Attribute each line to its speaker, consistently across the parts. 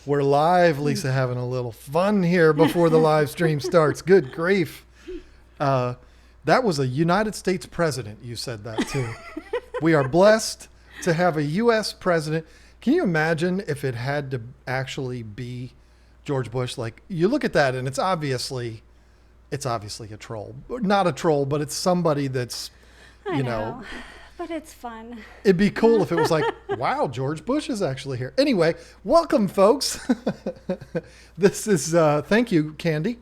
Speaker 1: We're live, Lisa, having a little fun here before the live stream starts. Good grief. That was a United States president. You said that too. We are blessed to have a U.S. president. Can you imagine if it had to actually be George Bush? Like, you look at that and it's obviously a troll. Not a troll, but it's somebody that's,
Speaker 2: I know. But it's fun.
Speaker 1: It'd be cool if it was like, wow, George Bush is actually here. Anyway, welcome, folks. This is, thank you, Candy.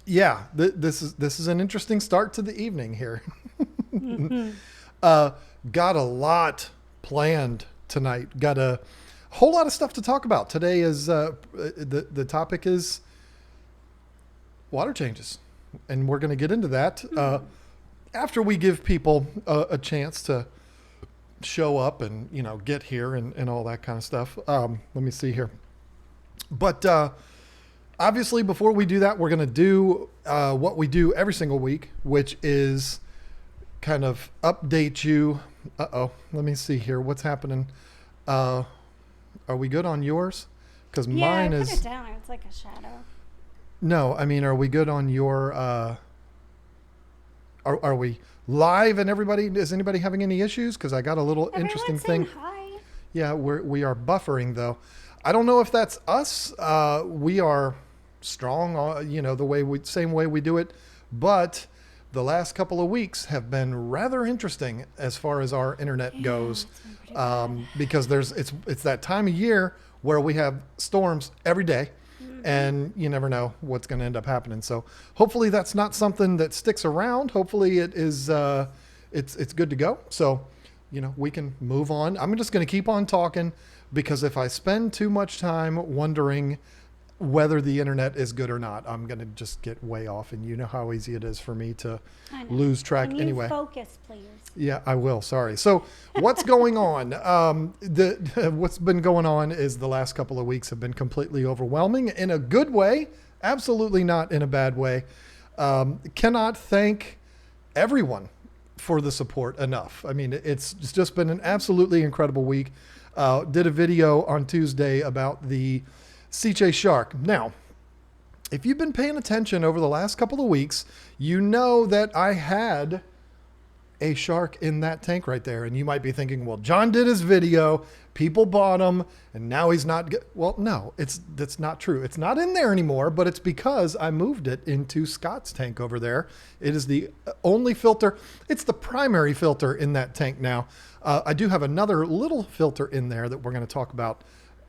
Speaker 1: This is an interesting start to the evening here.
Speaker 2: Mm-hmm.
Speaker 1: Got a lot planned tonight. Got a whole lot of stuff to talk about. Today is, the topic is water changes. And we're going to get into that. After we give people a chance to show up and, get here and all that kind of stuff. Let me see here. But obviously, before we do that, we're going to do what we do every single week, which is kind of update you. Let me see here. What's happening? Are we good on yours? Because mine is...
Speaker 2: Yeah, I put it down. It's like a shadow.
Speaker 1: No, I mean, are we good on your... Are we live and is anybody having any issues? Because I got a little interesting thing.
Speaker 2: Hi.
Speaker 1: Yeah, we are buffering though. I don't know if that's us. We are strong, same way we do it. But the last couple of weeks have been rather interesting as far as our internet goes. Because it's that time of year where we have storms every day. And you never know what's going to end up happening. So hopefully that's not something that sticks around. Hopefully it is, it's good to go. So, we can move on. I'm just going to keep on talking because if I spend too much time wondering whether the internet is good or not, I'm going to just get way off. And you know how easy it is for me to lose track anyway.
Speaker 2: Focus, please.
Speaker 1: Yeah, I will. Sorry. So what's going on? What's been going on is the last couple of weeks have been completely overwhelming in a good way. Absolutely not in a bad way. Cannot thank everyone for the support enough. I mean, it's just been an absolutely incredible week. Did a video on Tuesday about the sea chase shark. Now, if you've been paying attention over the last couple of weeks, you know that I had a shark in that tank right there. And you might be thinking, well, John did his video, people bought him, and now he's not good. Well, no, that's not true. It's not in there anymore, but it's because I moved it into Scott's tank over there. It is the only filter. It's the primary filter in that tank now. I do have another little filter in there that we're going to talk about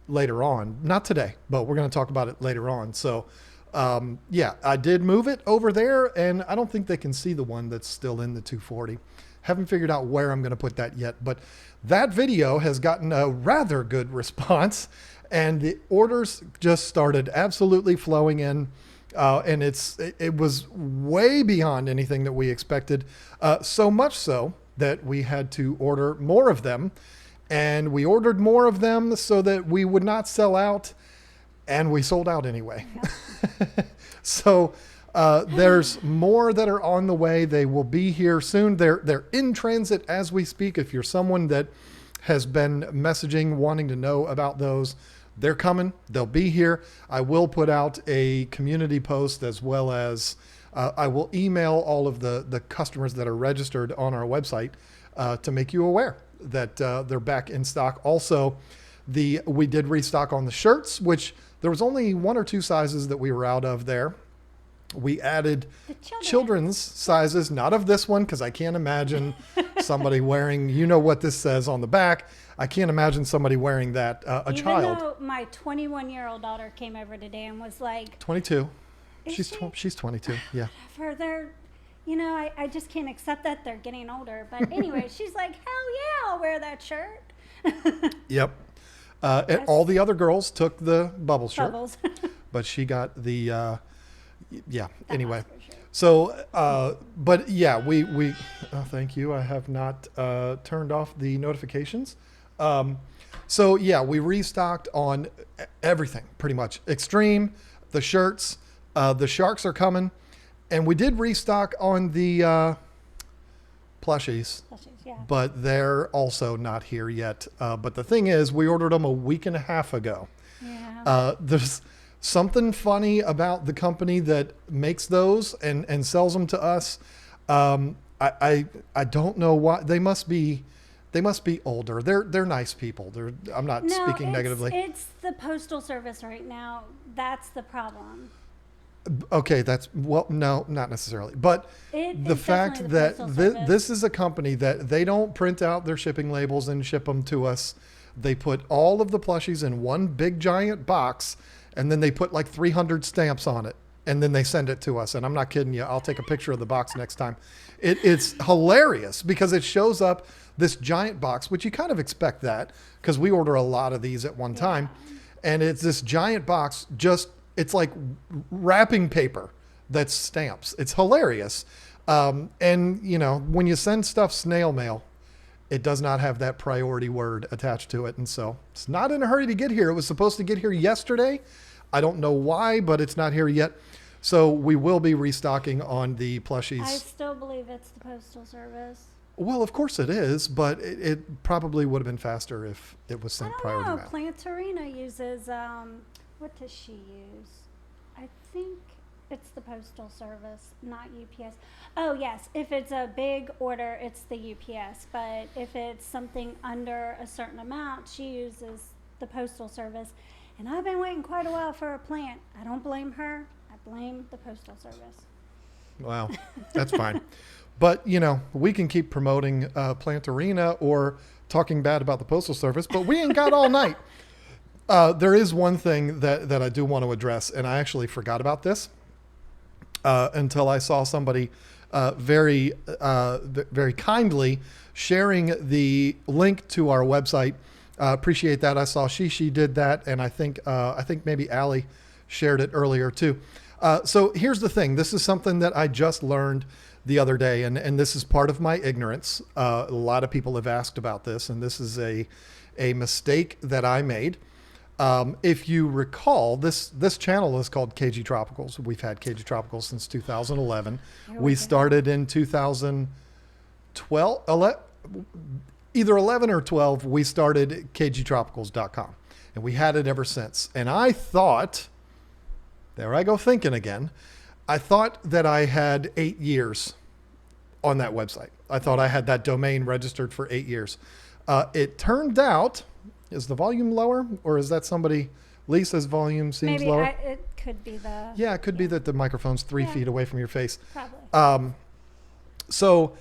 Speaker 1: later on. Not today, but we're going to talk about it later on. So, I did move it over there, and I don't think they can see the one that's still in the 240. Haven't figured out where I'm going to put that yet, but that video has gotten a rather good response, and the orders just started absolutely flowing in, and it was way beyond anything that we expected, so much so that we had to order more of them, and we ordered more of them so that we would not sell out, and we sold out anyway. Yep. So there's more that are on the way. They will be here soon. They're in transit as we speak. If you're someone that has been messaging, wanting to know about those, they're coming. They'll be here. I will put out a community post as well as I will email all of the customers that are registered on our website to make you aware that they're back in stock. Also, we did restock on the shirts, which there was only one or two sizes that we were out of there. We added children's sizes, not of this one, because I can't imagine somebody wearing, what this says on the back. I can't imagine somebody wearing that, a child.
Speaker 2: Even though my 21-year-old daughter came over today and was like...
Speaker 1: 22. She's 22, yeah.
Speaker 2: Whatever, I just can't accept that they're getting older. But anyway, she's like, hell yeah, I'll wear that shirt.
Speaker 1: Yep. And all the other girls took the bubble shirt.
Speaker 2: Bubbles.
Speaker 1: But she got the... anyway. So, but yeah, we thank you. I have not turned off the notifications. So yeah, we restocked on everything pretty much. Extreme, the shirts, the sharks are coming, and we did restock on the plushies,
Speaker 2: Yeah.
Speaker 1: but they're also not here yet. But the thing is, we ordered them a week and a half ago.
Speaker 2: Yeah.
Speaker 1: There's something funny about the company that makes those and sells them to us. I don't know why. They must be older. They're nice people. I'm not speaking negatively.
Speaker 2: It's the Postal Service right now. That's the problem.
Speaker 1: Okay, no, not necessarily. But the fact that this is a company that they don't print out their shipping labels and ship them to us. They put all of the plushies in one big giant box, and then they put like 300 stamps on it, and then they send it to us. And I'm not kidding you. I'll take a picture of the box next time. It's hilarious because it shows up this giant box, which you kind of expect that because we order a lot of these at one time. And it's this giant box, it's like wrapping paper that's stamps. It's hilarious. And, you know, when you send stuff snail mail, it does not have that priority word attached to it. And so it's not in a hurry to get here. It was supposed to get here yesterday. I don't know why, but it's not here yet. So we will be restocking on the plushies.
Speaker 2: I still believe it's the Postal Service.
Speaker 1: Well, of course it is, but it probably would have been faster if it was sent priority mail.
Speaker 2: I don't know. Plantarina uses, what does she use? I think it's the Postal Service, not UPS. Oh, yes. If it's a big order, it's the UPS. But if it's something under a certain amount, she uses the Postal Service. And I've been waiting quite a while for a plant. I don't blame her. I blame the Postal Service.
Speaker 1: Wow, that's fine. But, you know, we can keep promoting Plantarina or talking bad about the Postal Service, but we ain't got all night. There is one thing that I do want to address, and I actually forgot about this until I saw somebody very kindly sharing the link to our website. Appreciate that. I saw she did that, and I think maybe Allie shared it earlier too. So here's the thing. This is something that I just learned the other day, and this is part of my ignorance. A lot of people have asked about this, and this is a mistake that I made. If you recall, this channel is called KG Tropicals. We've had KG Tropicals since 2011. We started in 2012, either 11 or 12, we started kgtropicals.com, and we had it ever since. And I thought, there I go thinking again, I thought that I had 8 years on that website. I thought I had that domain registered for 8 years. It turned out, is the volume lower, or is that somebody, Lisa's volume seems lower?
Speaker 2: It could be the...
Speaker 1: Yeah, it could be that the microphone's 3 feet away from your face.
Speaker 2: Probably.
Speaker 1: So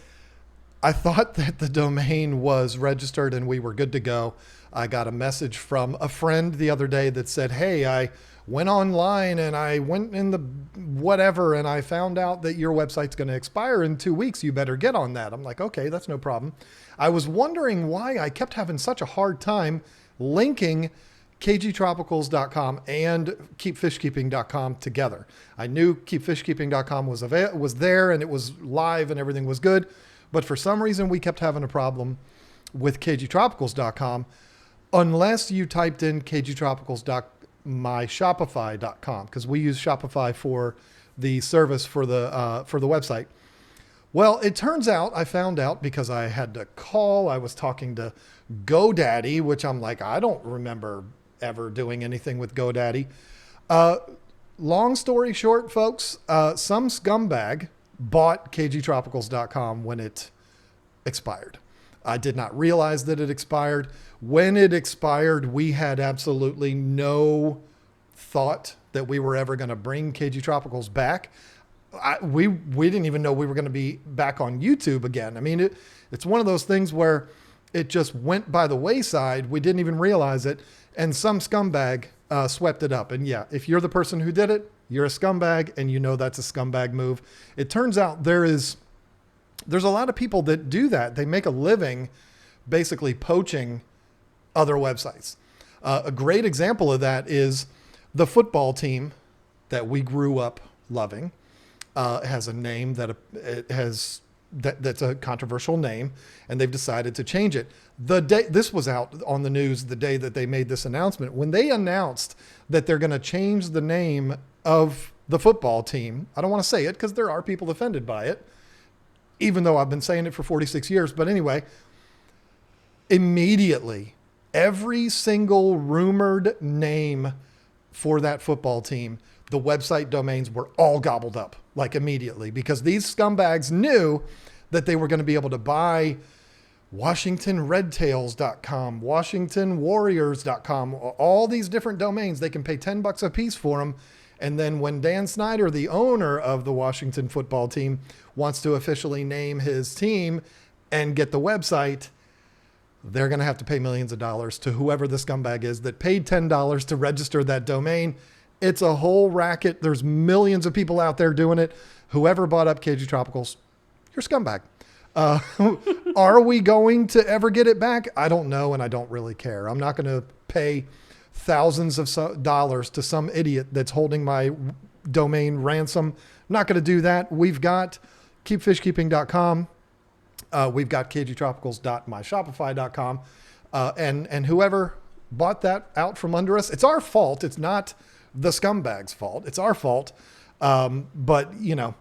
Speaker 1: I thought that the domain was registered and we were good to go. I got a message from a friend the other day that said, hey, I went online and I went in the whatever and I found out that your website's going to expire in 2 weeks. You better get on that. I'm like, okay, that's no problem. I was wondering why I kept having such a hard time linking kgtropicals.com and keepfishkeeping.com together. I knew keepfishkeeping.com was there and it was live and everything was good. But for some reason, we kept having a problem with kgtropicals.com unless you typed in kgtropicals.myshopify.com, because we use Shopify for the service for the website. Well, it turns out I found out because I had to call. I was talking to GoDaddy, which I'm like, I don't remember ever doing anything with GoDaddy. Long story short, folks, some scumbag bought kgtropicals.com when it expired. I did not realize that it expired. When it expired, we had absolutely no thought that we were ever going to bring KG Tropicals back. We didn't even know we were going to be back on YouTube again. I mean, it's one of those things where it just went by the wayside. We didn't even realize it. And some scumbag swept it up. And yeah, if you're the person who did it, you're a scumbag and you know that's a scumbag move. It turns out there's a lot of people that do that. They make a living basically poaching other websites. A great example of that is the football team that we grew up loving. Has a name that's a controversial name, and they've decided to change it. This was out on the news the day that they made this announcement. When they announced that they're going to change the name of the football team, I don't want to say it because there are people offended by it. even though I've been saying it for 46 years. But anyway, immediately, every single rumored name for that football team, the website domains were all gobbled up, like immediately, because these scumbags knew that they were going to be able to buy WashingtonRedtails.com, WashingtonWarriors.com, all these different domains. They can pay $10 a piece for them. And then when Dan Snyder, the owner of the Washington football team, wants to officially name his team and get the website, they're going to have to pay millions of dollars to whoever the scumbag is that paid $10 to register that domain. It's a whole racket. There's millions of people out there doing it. Whoever bought up KG Tropicals, you're a scumbag. Are we going to ever get it back? I don't know, and I don't really care. I'm not going to pay thousands of dollars to some idiot that's holding my domain ransom. I'm not going to do that. We've got keepfishkeeping.com. We've got kgtropicals.myshopify.com. And whoever bought that out from under us, it's our fault. It's not the scumbag's fault. It's our fault. But, you know,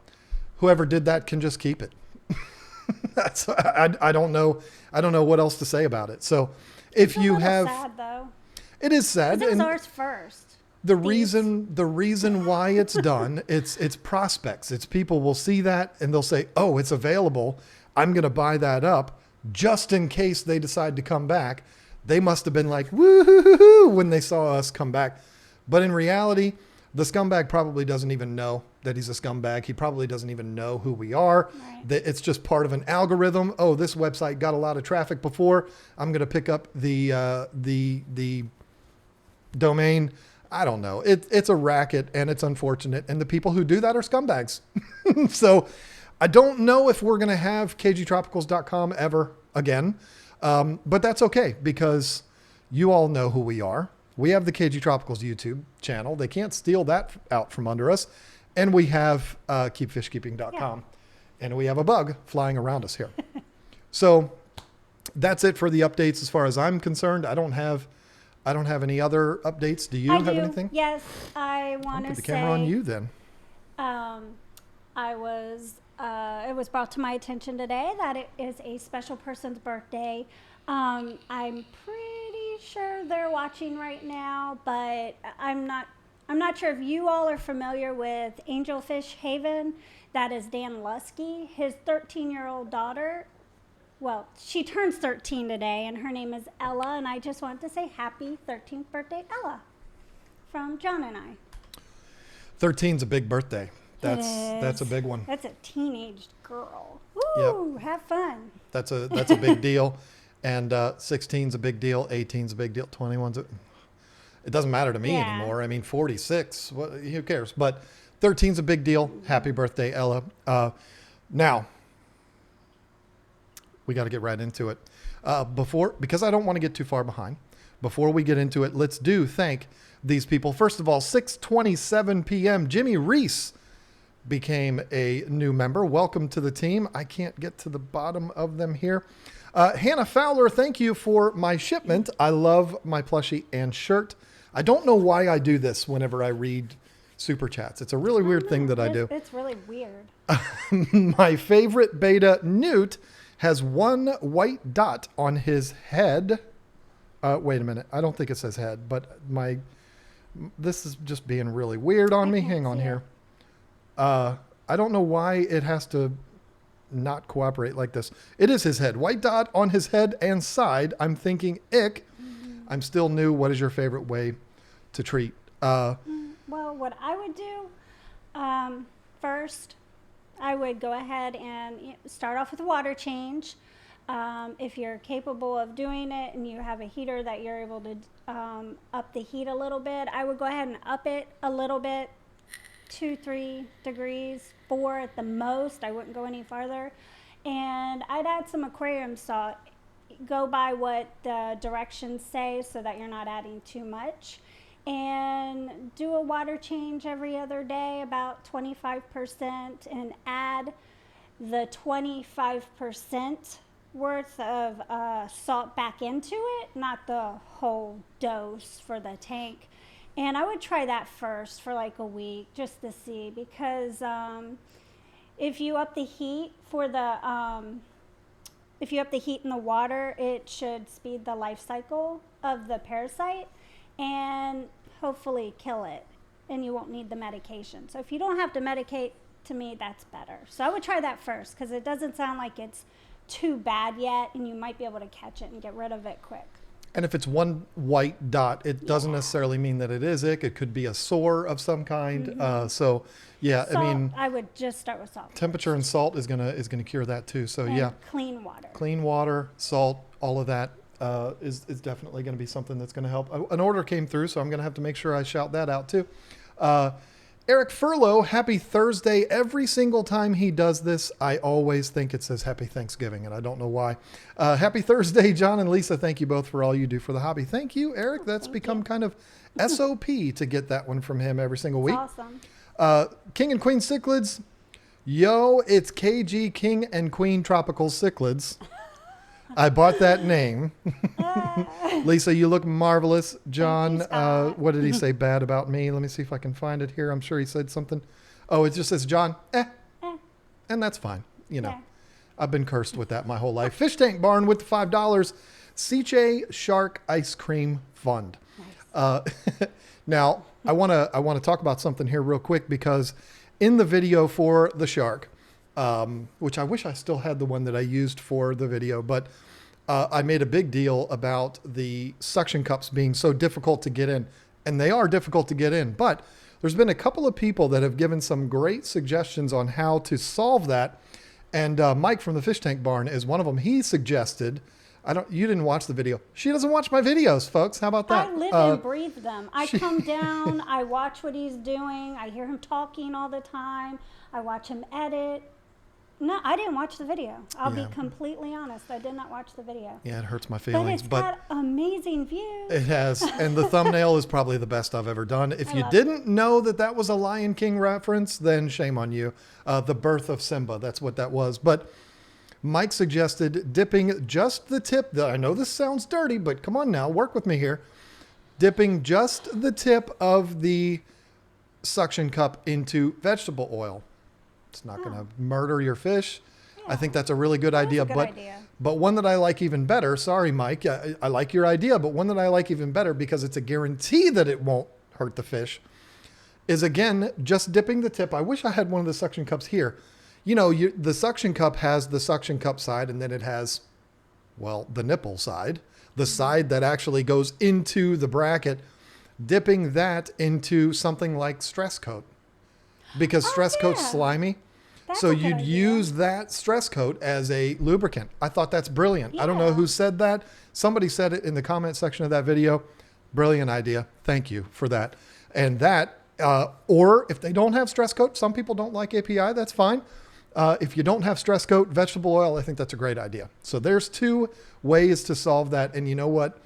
Speaker 1: whoever did that can just keep it. I don't know. I don't know what else to say about it. So if you have,
Speaker 2: sad, though.
Speaker 1: It is sad.
Speaker 2: It was ours first.
Speaker 1: The reason why it's done, it's prospects. It's people will see that and they'll say, oh, it's available. I'm going to buy that up just in case they decide to come back. They must have been like, woo-hoo-hoo-hoo, when they saw us come back. But in reality, the scumbag probably doesn't even know that he's a scumbag. He probably doesn't even know who we are. Right. That it's just part of an algorithm. Oh, this website got a lot of traffic before. I'm going to pick up the domain. I don't know. It's a racket and it's unfortunate. And the people who do that are scumbags. So I don't know if we're going to have kgtropicals.com ever again. But that's okay because you all know who we are. We have the KG Tropicals YouTube channel. They can't steal that out from under us. And we have keepfishkeeping.com. Yeah. And we have a bug flying around us here. So that's it for the updates as far as I'm concerned. I don't have any other updates. Do you have anything?
Speaker 2: Yes, I want to say.
Speaker 1: Put the camera on you then.
Speaker 2: It was brought to my attention today that it is a special person's birthday. I'm pretty sure they're watching right now, but I'm not sure if you all are familiar with Angelfish Haven. That is Dan Lusky. His 13-year-old daughter, well, she turns 13 today, and her name is Ella, and I just wanted to say happy 13th birthday, Ella, from John and I.
Speaker 1: 13's a big birthday. That's a big one.
Speaker 2: That's a teenage girl. Woo, yep. Have fun.
Speaker 1: That's a big deal. And 16's a big deal. 18's a big deal. 21's it doesn't matter to me anymore. I mean, 46, who cares? But 13's a big deal. Happy birthday, Ella. Now, we got to get right into it. Because I don't want to get too far behind. Before we get into it, let's thank these people. First of all, 6:27 p.m., Jimmy Reese became a new member. Welcome to the team. I can't get to the bottom of them here. Hannah Fowler, thank you for my shipment. I love my plushie and shirt. I don't know why I do this whenever I read super chats. It's a really weird thing that I do.
Speaker 2: It's really weird.
Speaker 1: My favorite beta, Newt, has one white dot on his head. Wait a minute. I don't think it says head, but this is just being really weird on me. Hang on here. I don't know why it has to not cooperate like this. It is his head. White dot on his head and side. I'm thinking ick. Mm-hmm. I'm still new. What is your favorite way to treat?
Speaker 2: Well, what I would do first, I would go ahead and start off with a water change. If you're capable of doing it and you have a heater that you're able to up the heat a little bit, I would go ahead and up it a little bit. 2-3 degrees, 4 at the most. I wouldn't go any farther. And I'd add some aquarium salt. Go by what the directions say so that you're not adding too much. And do a water change every other day, about 25%, and add the 25% worth of salt back into it, not the whole dose for the tank. And I would try that first for like a week just to see, because if you up the heat for the if you up the heat in the water, it should speed the life cycle of the parasite and hopefully kill it, and you won't need the medication. So if you don't have to medicate, to me, that's better. So I would try that first, because it doesn't sound like it's too bad yet, and you might be able to catch it and get rid of it quick.
Speaker 1: And if it's one white dot, it doesn't necessarily mean that it is ick. It could be a sore of some kind. So yeah,
Speaker 2: Salt,
Speaker 1: I mean,
Speaker 2: I would just start with salt.
Speaker 1: temperature and salt is gonna cure that too. So
Speaker 2: And
Speaker 1: yeah,
Speaker 2: clean water.
Speaker 1: clean water, salt, all of that is definitely going to be something that's going to help. An order came through, so I'm going to have to make sure I shout that out too. Eric Furlow, happy Thursday. Every single time he does this, I always think it says happy Thanksgiving, and I don't know why. Happy Thursday, John and Lisa. Thank you both for all you do for the hobby. Thank you, Eric. That's become kind of SOP to get that one from him every single week.
Speaker 2: Awesome.
Speaker 1: King and Queen Cichlids. Yo, it's KG King and Queen Tropical Cichlids. I bought that name. Lisa, you look marvelous. John, what did he say bad about me? Let me see if I can find it here. I'm sure he said something. Oh, it just says, John, and that's fine. You know, I've been cursed with that my whole life. Fish Tank Barn with the $5. Ciche Shark Ice Cream Fund. Nice. Now, I want to talk about something here real quick, because in the video for the shark, which I wish I still had the one that I used for the video, but I made a big deal about the suction cups being so difficult to get in, and they are difficult to get in, but there's been a couple of people that have given some great suggestions on how to solve that. And Mike from the Fish Tank Barn is one of them. He suggested, you didn't watch the video. She doesn't watch my videos, folks. How about that?
Speaker 2: I live and breathe them. I come down, I watch what he's doing. I hear him talking all the time. I watch him edit. No, I didn't watch the video. I'll be completely honest. I did not watch the video.
Speaker 1: Yeah, it hurts my feelings.
Speaker 2: But it's got amazing views.
Speaker 1: It has. And the thumbnail is probably the best I've ever done. If you didn't know that was a Lion King reference, then shame on you. The birth of Simba, that's what that was. But Mike suggested dipping just the tip. I know this sounds dirty, but come on now, work with me here. Dipping just the tip of the suction cup into vegetable oil. It's not going to murder your fish. Yeah. I think that's a really good idea. But one that I like even better, sorry, Mike, I like your idea, but one that I like even better, because it's a guarantee that it won't hurt the fish, is again, just dipping the tip. I wish I had one of the suction cups here. You know, the suction cup has the suction cup side, and then it has, well, the nipple side, the side that actually goes into the bracket, dipping that into something like stress coat, because stress coat's slimy.
Speaker 2: That's
Speaker 1: so you'd use that stress coat as a lubricant. I thought that's brilliant. Yeah. I don't know who said that. Somebody said it in the comment section of that video. Brilliant idea. Thank you for that. And that, or if they don't have stress coat, some people don't like API, that's fine. If you don't have stress coat, vegetable oil, I think that's a great idea. So there's two ways to solve that. And you know what?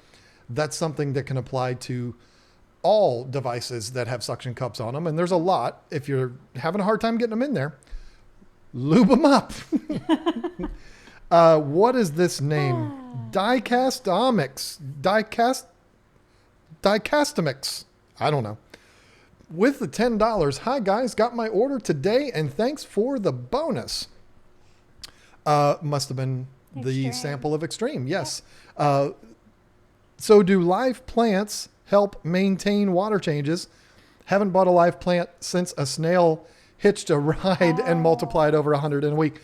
Speaker 1: That's something that can apply to all devices that have suction cups on them. And there's a lot. If you're having a hard time getting them in there, lube them up. What is this name? Dicastomics. Dicastomix. I don't know. With the $10. Hi guys, got my order today and thanks for the bonus. Must have been the sample of Extreme. Yes. So do live plants help maintain water changes? Haven't bought a live plant since a snail hitched a ride and multiplied over 100 in a week.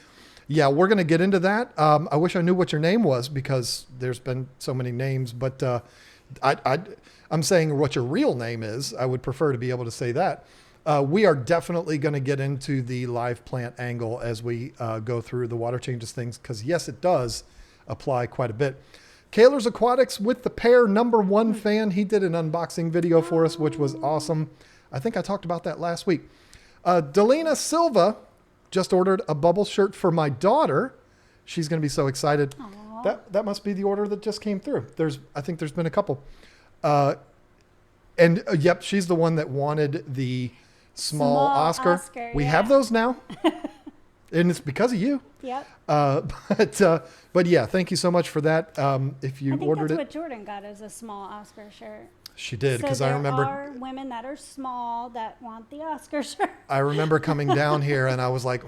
Speaker 1: Yeah, we're going to get into that. I wish I knew what your name was, because there's been so many names, but I'm saying what your real name is. I would prefer to be able to say that. We are definitely going to get into the live plant angle as we go through the water changes things, because yes, it does apply quite a bit. Cajun Aquatics with the pair, #1 fan. He did an unboxing video for us, which was awesome. I think I talked about that last week. Delina Silva just ordered a bubble shirt for my daughter. She's going to be so excited. That must be the order that just came through. I think there's been a couple. Yep, she's the one that wanted the small Oscar. We have those now. And it's because of you.
Speaker 2: Yep.
Speaker 1: But yeah, thank you so much for that. If you ordered it.
Speaker 2: That's what Jordan got, is a small Oscar shirt.
Speaker 1: She did, because I remember.
Speaker 2: There are women that are small that want the Oscar shirt.
Speaker 1: I remember coming down here and I was like,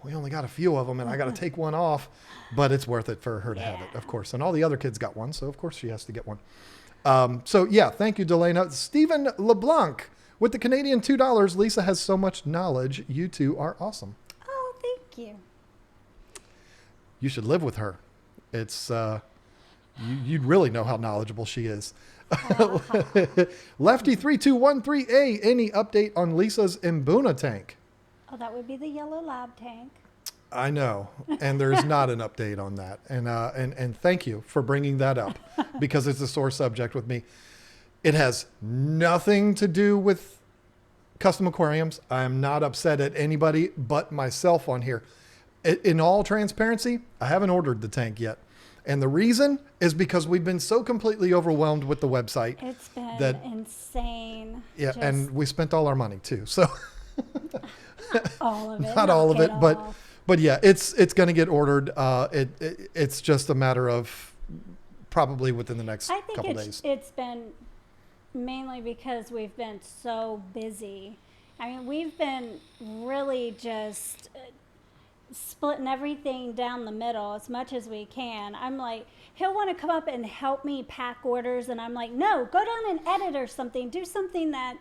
Speaker 1: we only got a few of them and I got to take one off, but it's worth it for her to have it, of course. And all the other kids got one, so of course she has to get one. So yeah, thank you, Delana. Stephen LeBlanc with the Canadian $2. Lisa has so much knowledge. You two are awesome.
Speaker 2: Oh, thank you.
Speaker 1: You should live with her. It's you'd really know how knowledgeable she is. Lefty3213A, any update on Lisa's Mbuna tank?
Speaker 2: Oh, that would be the yellow lab tank.
Speaker 1: I know, and there's not an update on that. And thank you for bringing that up because it's a sore subject with me. It has nothing to do with custom aquariums. I am not upset at anybody but myself on here. In all transparency, I haven't ordered the tank yet. And the reason is because we've been so completely overwhelmed with the website.
Speaker 2: It's been insane.
Speaker 1: Yeah, and we spent all our money too. So
Speaker 2: all of it.
Speaker 1: Not all of it, but yeah, it's going to get ordered. It's just a matter of probably within the next couple days.
Speaker 2: It's been mainly because we've been so busy. I mean, we've been really just splitting everything down the middle as much as we can. I'm like, he'll want to come up and help me pack orders, and I'm like, no, go down and edit or something. Do something that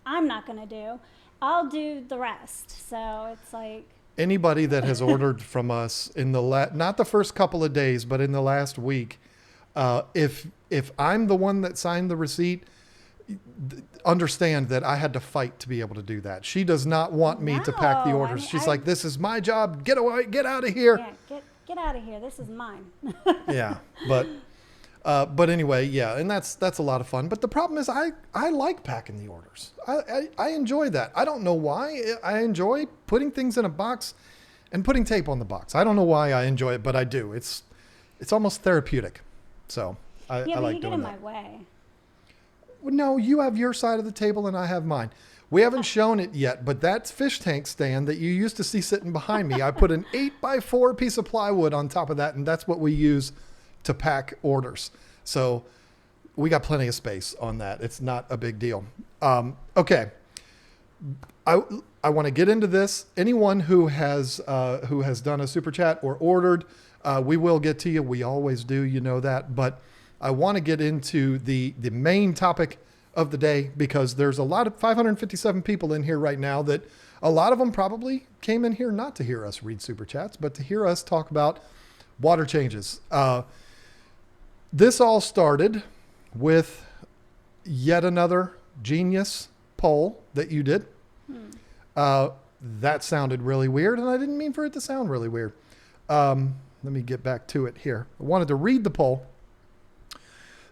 Speaker 2: I'm not going to do. I'll do the rest. So it's like
Speaker 1: anybody that has ordered from us in the not the first couple of days, but in the last week, if I'm the one that signed the receipt, understand that I had to fight to be able to do that. She does not want me to pack the orders. I mean, she's like, this is my job. Get away, get out of here.
Speaker 2: Yeah, get out of here. This is mine.
Speaker 1: Yeah, but anyway, yeah, and that's a lot of fun. But the problem is I like packing the orders. I enjoy that. I don't know why. I enjoy putting things in a box and putting tape on the box. I don't know why I enjoy it, but I do. It's almost therapeutic. So I like doing that.
Speaker 2: Yeah, but you get in my way.
Speaker 1: No, you have your side of the table and I have mine. We haven't shown it yet, but that fish tank stand that you used to see sitting behind me, I put an 8x4 piece of plywood on top of that, and that's what we use to pack orders. So we got plenty of space on that. It's not a big deal. Okay. I want to get into this. Anyone who has done a super chat or ordered, we will get to you. We always do, you know that, but I want to get into the main topic of the day because there's a lot of 557 people in here right now that a lot of them probably came in here not to hear us read super chats, but to hear us talk about water changes. This all started with yet another genius poll that you did. That sounded really weird, and I didn't mean for it to sound really weird. Let me get back to it here. I wanted to read the poll.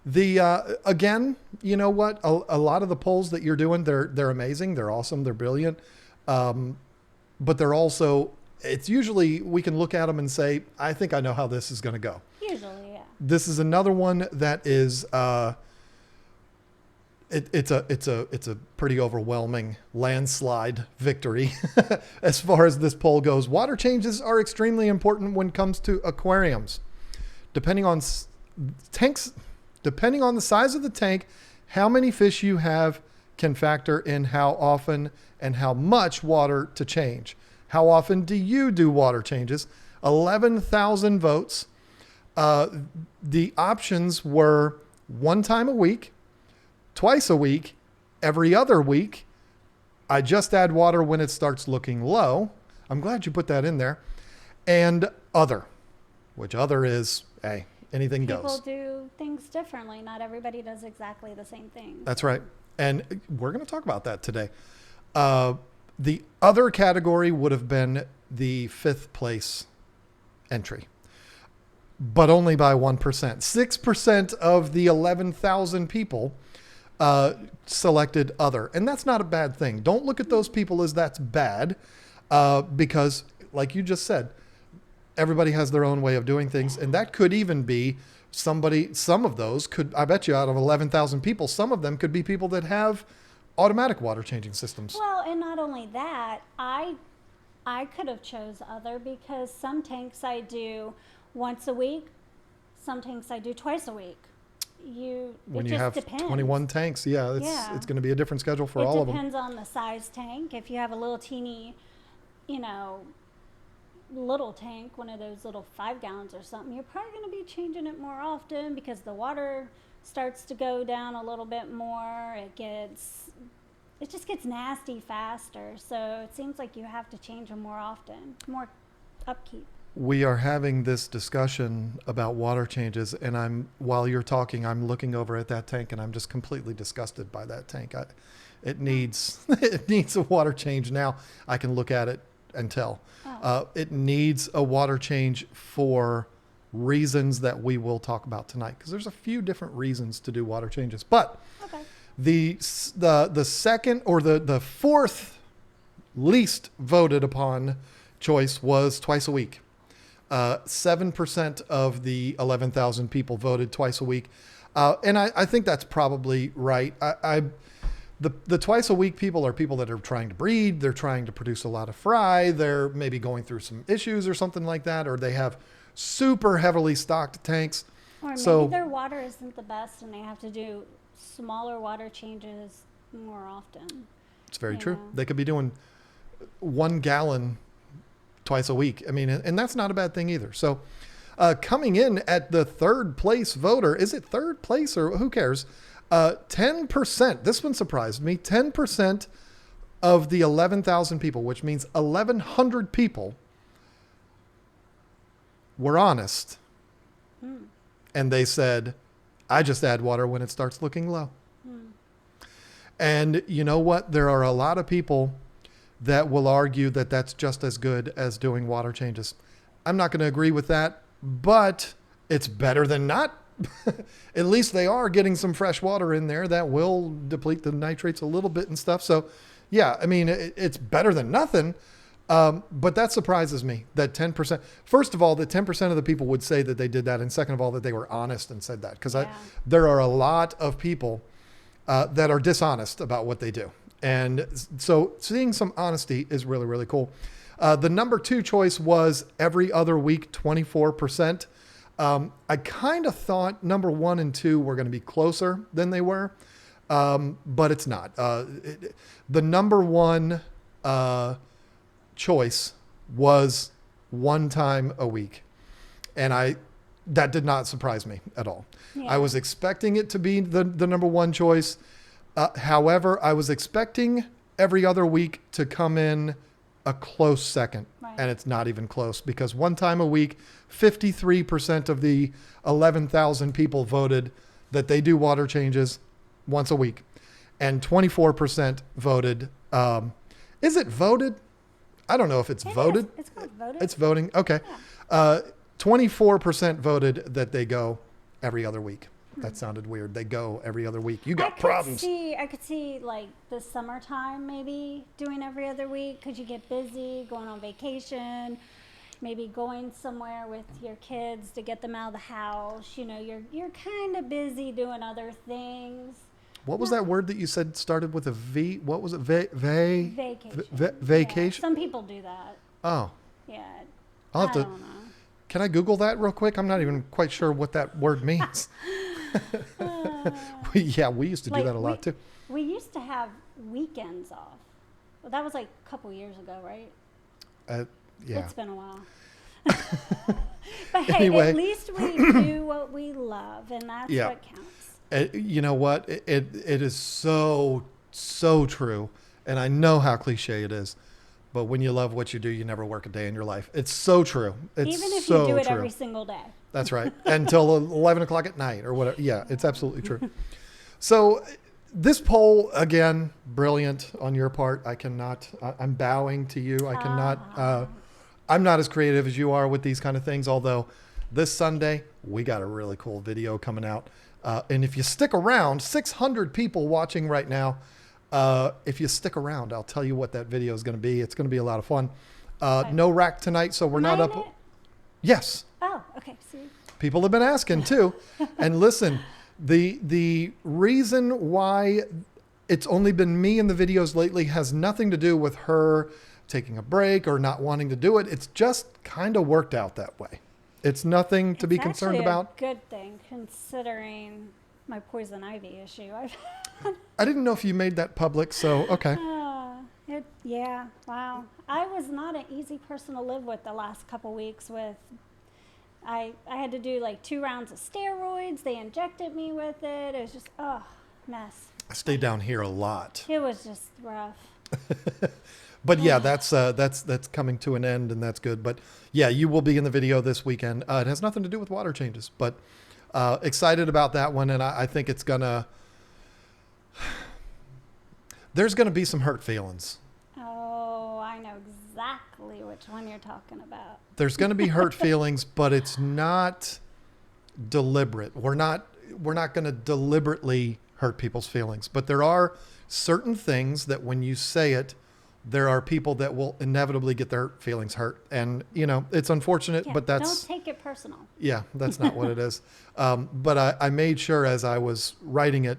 Speaker 1: Again, you know what? A lot of the polls that you're doing, they're amazing. They're awesome. They're brilliant. But they're also, it's usually, we can look at them and say, I think I know how this is going to go.
Speaker 2: Usually, yeah.
Speaker 1: This is another one that is, it's a pretty overwhelming landslide victory as far as this poll goes. Water changes are extremely important when it comes to aquariums. Depending on the size of the tank, how many fish you have can factor in how often and how much water to change. How often do you do water changes? 11,000 votes. The options were 1 time a week, twice a week, every other week. I just add water when it starts looking low. I'm glad you put that in there. And other, which other is, hey, anything goes.
Speaker 2: People do things differently. Not everybody does exactly the same thing.
Speaker 1: That's right. And we're going to talk about that today. The other category would have been the 5th place entry, but only by 1%. 6% of the 11,000 people selected other. And that's not a bad thing. Don't look at those people as that's bad because, like you just said, everybody has their own way of doing things. And that could even be some of those could, I bet you out of 11,000 people, some of them could be people that have automatic water changing systems.
Speaker 2: Well, and not only that, I could have chose other because some tanks I do once a week, some tanks I do twice a week.
Speaker 1: When you have depends. 21 tanks, it's going to be a different schedule for all of them.
Speaker 2: It depends on the size tank. If you have a little teeny, little tank, one of those little 5 gallons or something, you're probably going to be changing it more often because the water starts to go down a little bit more. It just gets nasty faster. So it seems like you have to change them more often, more upkeep.
Speaker 1: We are having this discussion about water changes, and while you're talking, I'm looking over at that tank, and I'm just completely disgusted by that tank. It needs a water change now. I can look at it and tell. It needs a water change for reasons that we will talk about tonight, because there's a few different reasons to do water changes. But
Speaker 2: Okay.
Speaker 1: the second or the fourth least voted upon choice was twice a week. 7% of the 11,000 people voted twice a week. And I think that's probably right. The twice a week people are people that are trying to breed. They're trying to produce a lot of fry. They're maybe going through some issues or something like that, or they have super heavily stocked tanks.
Speaker 2: Or maybe their water isn't the best and they have to do smaller water changes more often.
Speaker 1: It's very true.
Speaker 2: know.
Speaker 1: They could be doing 1 gallon twice a week. I mean, and that's not a bad thing either. So coming in at the third place voter, is it third place or who cares? 10%, this one surprised me, 10% of the 11,000 people, which means 1,100 people were honest. And they said, I just add water when it starts looking low. And you know what? There are a lot of people that will argue that that's just as good as doing water changes. I'm not going to agree with that, but it's better than not. At least they are getting some fresh water in there that will deplete the nitrates a little bit and stuff. So yeah, I mean, it's better than nothing. But that surprises me that 10%, first of all, that 10% of the people would say that they did that. And second of all, that they were honest and said that, because there are a lot of people that are dishonest about what they do. And so seeing some honesty is really, really cool. The number 2 choice was every other week, 24%. I kind of thought number 1 and 2 were going to be closer than they were, but it's not. The number 1 choice was 1 time a week. And that did not surprise me at all.
Speaker 2: Yeah.
Speaker 1: I was expecting it to be the number 1 choice. However, I was expecting every other week to come in a close second.
Speaker 2: Right.
Speaker 1: And it's not even close, because 1 time a week, 53% of the 11,000 people voted that they do water changes once a week. And 24% voted. Is it voted? I don't know if it's voted.
Speaker 2: It's called voted.
Speaker 1: It's voting. Okay.
Speaker 2: Yeah.
Speaker 1: 24% voted that they go every other week. That sounded weird. They go every other week. You got problems.
Speaker 2: I could see like the summertime maybe doing every other week because you get busy going on vacation, maybe going somewhere with your kids to get them out of the house. You know, you're kind of busy doing other things.
Speaker 1: What was that word that you said started with a V? What was it? Vacation. Vacation.
Speaker 2: Yeah. Some people do that.
Speaker 1: Oh.
Speaker 2: Yeah.
Speaker 1: I'll have
Speaker 2: I
Speaker 1: to.
Speaker 2: don't know.
Speaker 1: Can I Google that real quick? I'm not even quite sure what that word means. We used to do that a lot too.
Speaker 2: We used to have weekends off. Well, that was like a couple years ago, right?
Speaker 1: Yeah.
Speaker 2: It's been a while. But hey,
Speaker 1: Anyway.
Speaker 2: at least we do what we love, and that's
Speaker 1: Yeah.
Speaker 2: what counts.
Speaker 1: You know what? It is so true. And I know how cliche it is. But when you love what you do, you never work a day in your life. It's so true. It's
Speaker 2: Even if
Speaker 1: so
Speaker 2: you do it
Speaker 1: true.
Speaker 2: every single day.
Speaker 1: That's right. Until 11 o'clock at night or whatever. Yeah, it's absolutely true. So this poll, again, brilliant on your part. I'm bowing to you. I'm not as creative as you are with these kind of things. Although this Sunday, we got a really cool video coming out. And if you stick around, 600 people watching right now. If you stick around, I'll tell you what that video is going to be. It's going to be a lot of fun. No rack tonight, so we're
Speaker 2: Am
Speaker 1: not
Speaker 2: I
Speaker 1: up.
Speaker 2: in it?
Speaker 1: Yes.
Speaker 2: Oh, okay. See.
Speaker 1: People have been asking too. And listen, the reason why it's only been me in the videos lately has nothing to do with her taking a break or not wanting to do it. It's just kind of worked out that way. It's nothing to be concerned about.
Speaker 2: It's actually a good thing considering my poison ivy issue.
Speaker 1: I didn't know if you made that public, so okay.
Speaker 2: Yeah. Wow. I was not an easy person to live with the last couple weeks with. I had to do like 2 rounds of steroids. They injected me with it. It was just, mess.
Speaker 1: I stay down here a lot.
Speaker 2: It was just rough.
Speaker 1: But yeah, that's coming to an end, and that's good. But yeah, you will be in the video this weekend. It has nothing to do with water changes, but excited about that one. And I think it's there's gonna be some hurt feelings.
Speaker 2: Oh, I know exactly which one you're talking about.
Speaker 1: There's gonna be hurt feelings, but it's not deliberate. We're not gonna deliberately hurt people's feelings, but there are certain things that when you say it, there are people that will inevitably get their feelings hurt. And, it's unfortunate,
Speaker 2: Yeah,
Speaker 1: but
Speaker 2: don't take it personal.
Speaker 1: yeah, that's not what it is. But I made sure as I was writing it,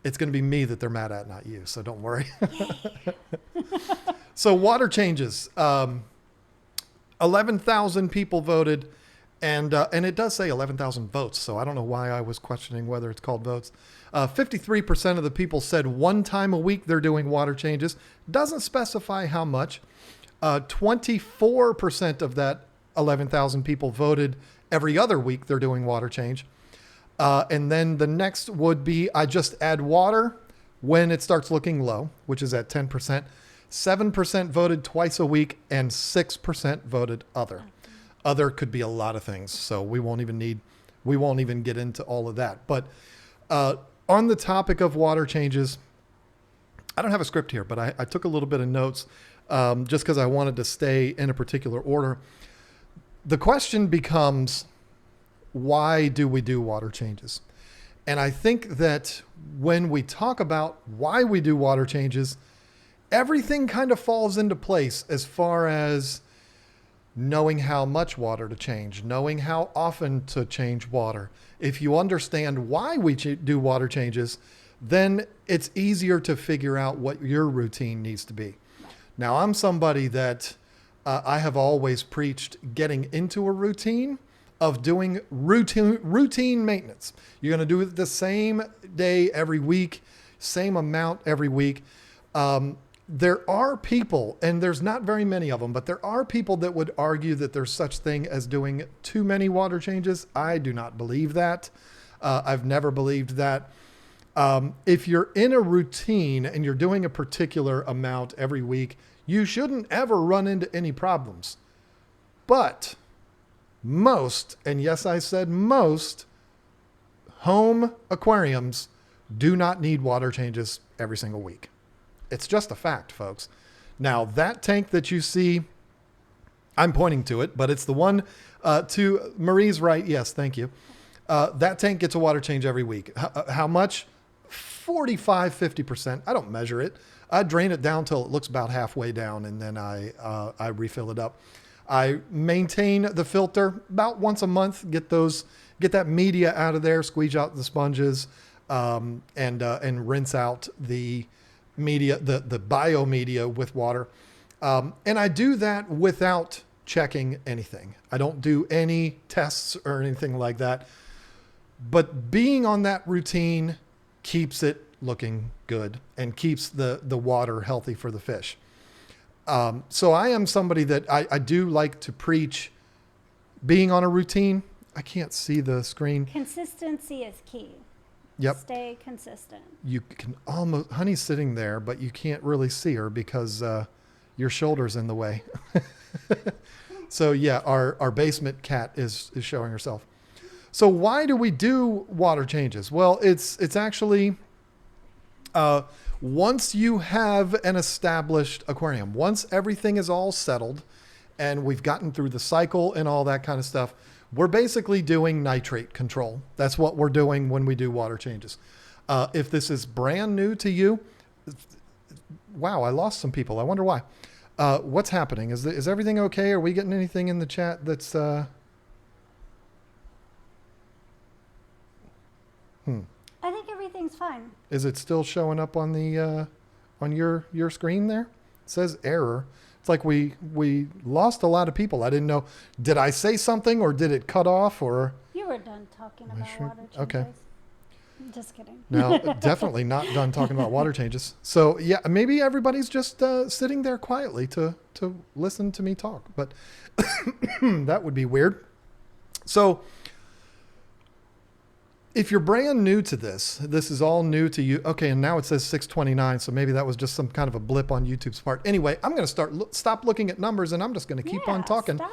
Speaker 1: it's going to be me that they're mad at, not you. So don't worry. So water changes, 11,000 people voted, and it does say 11,000 votes. So I don't know why I was questioning whether it's called votes. 53% of the people said 1 time a week they're doing water changes. Doesn't specify how much. 24% of that 11,000 people voted every other week they're doing water change. And then the next would be, I just add water when it starts looking low, which is at 10%. 7% voted twice a week, and 6% voted other. Other could be a lot of things, so we won't even get into all of that. But on the topic of water changes, I don't have a script here, but I took a little bit of notes just because I wanted to stay in a particular order. The question becomes, why do we do water changes? And I think that when we talk about why we do water changes, everything kind of falls into place as far as knowing how much water to change, knowing how often to change water. If you understand why we do water changes, then it's easier to figure out what your routine needs to be. Now, I'm somebody that I have always preached getting into a routine of doing routine maintenance. You're going to do it the same day every week, same amount every week. There are people, and there's not very many of them, but there are people that would argue that there's such thing as doing too many water changes. I do not believe that. I've never believed that. If you're in a routine and you're doing a particular amount every week, you shouldn't ever run into any problems. But most, and yes, I said most, home aquariums do not need water changes every single week. It's just a fact, folks. Now, that tank that you see, I'm pointing to it, but it's the one to Marie's right. Yes, thank you. That tank gets a water change every week. How much? 45, 50%. I don't measure it. I drain it down till it looks about halfway down, and then I refill it up. I maintain the filter about once a month, get that media out of there, squeeze out the sponges, and rinse out the media, the biomedia with water. And I do that without checking anything. I don't do any tests or anything like that. But being on that routine keeps it looking good and keeps the water healthy for the fish. So I am somebody that I do like to preach being on a routine. I can't see the screen.
Speaker 2: Consistency is key.
Speaker 1: Yep.
Speaker 2: Stay consistent.
Speaker 1: You can almost, Honey's sitting there, but you can't really see her because your shoulder's in the way. So yeah, our basement cat is showing herself. So why do we do water changes? Well, it's actually, once you have an established aquarium, once everything is all settled and we've gotten through the cycle and all that kind of stuff, we're basically doing nitrate control. That's what we're doing when we do water changes. If this is brand new to you, wow, I lost some people. I wonder why. What's happening? Is everything okay? Are we getting anything in the chat that's...
Speaker 2: I think everything's fine.
Speaker 1: Is it still showing up on the on your screen there? It says error. It's like we lost a lot of people. I didn't know. Did I say something or did it cut off or?
Speaker 2: You were done talking about
Speaker 1: sure?
Speaker 2: water changes.
Speaker 1: Okay.
Speaker 2: Just kidding.
Speaker 1: Now, definitely not done talking about water changes. So yeah, maybe everybody's just sitting there quietly to listen to me talk, but that would be weird. So if you're brand new to this is all new to you. Okay, and now it says 6:29, so maybe that was just some kind of a blip on YouTube's part. Anyway, I'm going to stop looking at numbers, and I'm just going to keep on talking.
Speaker 2: Stop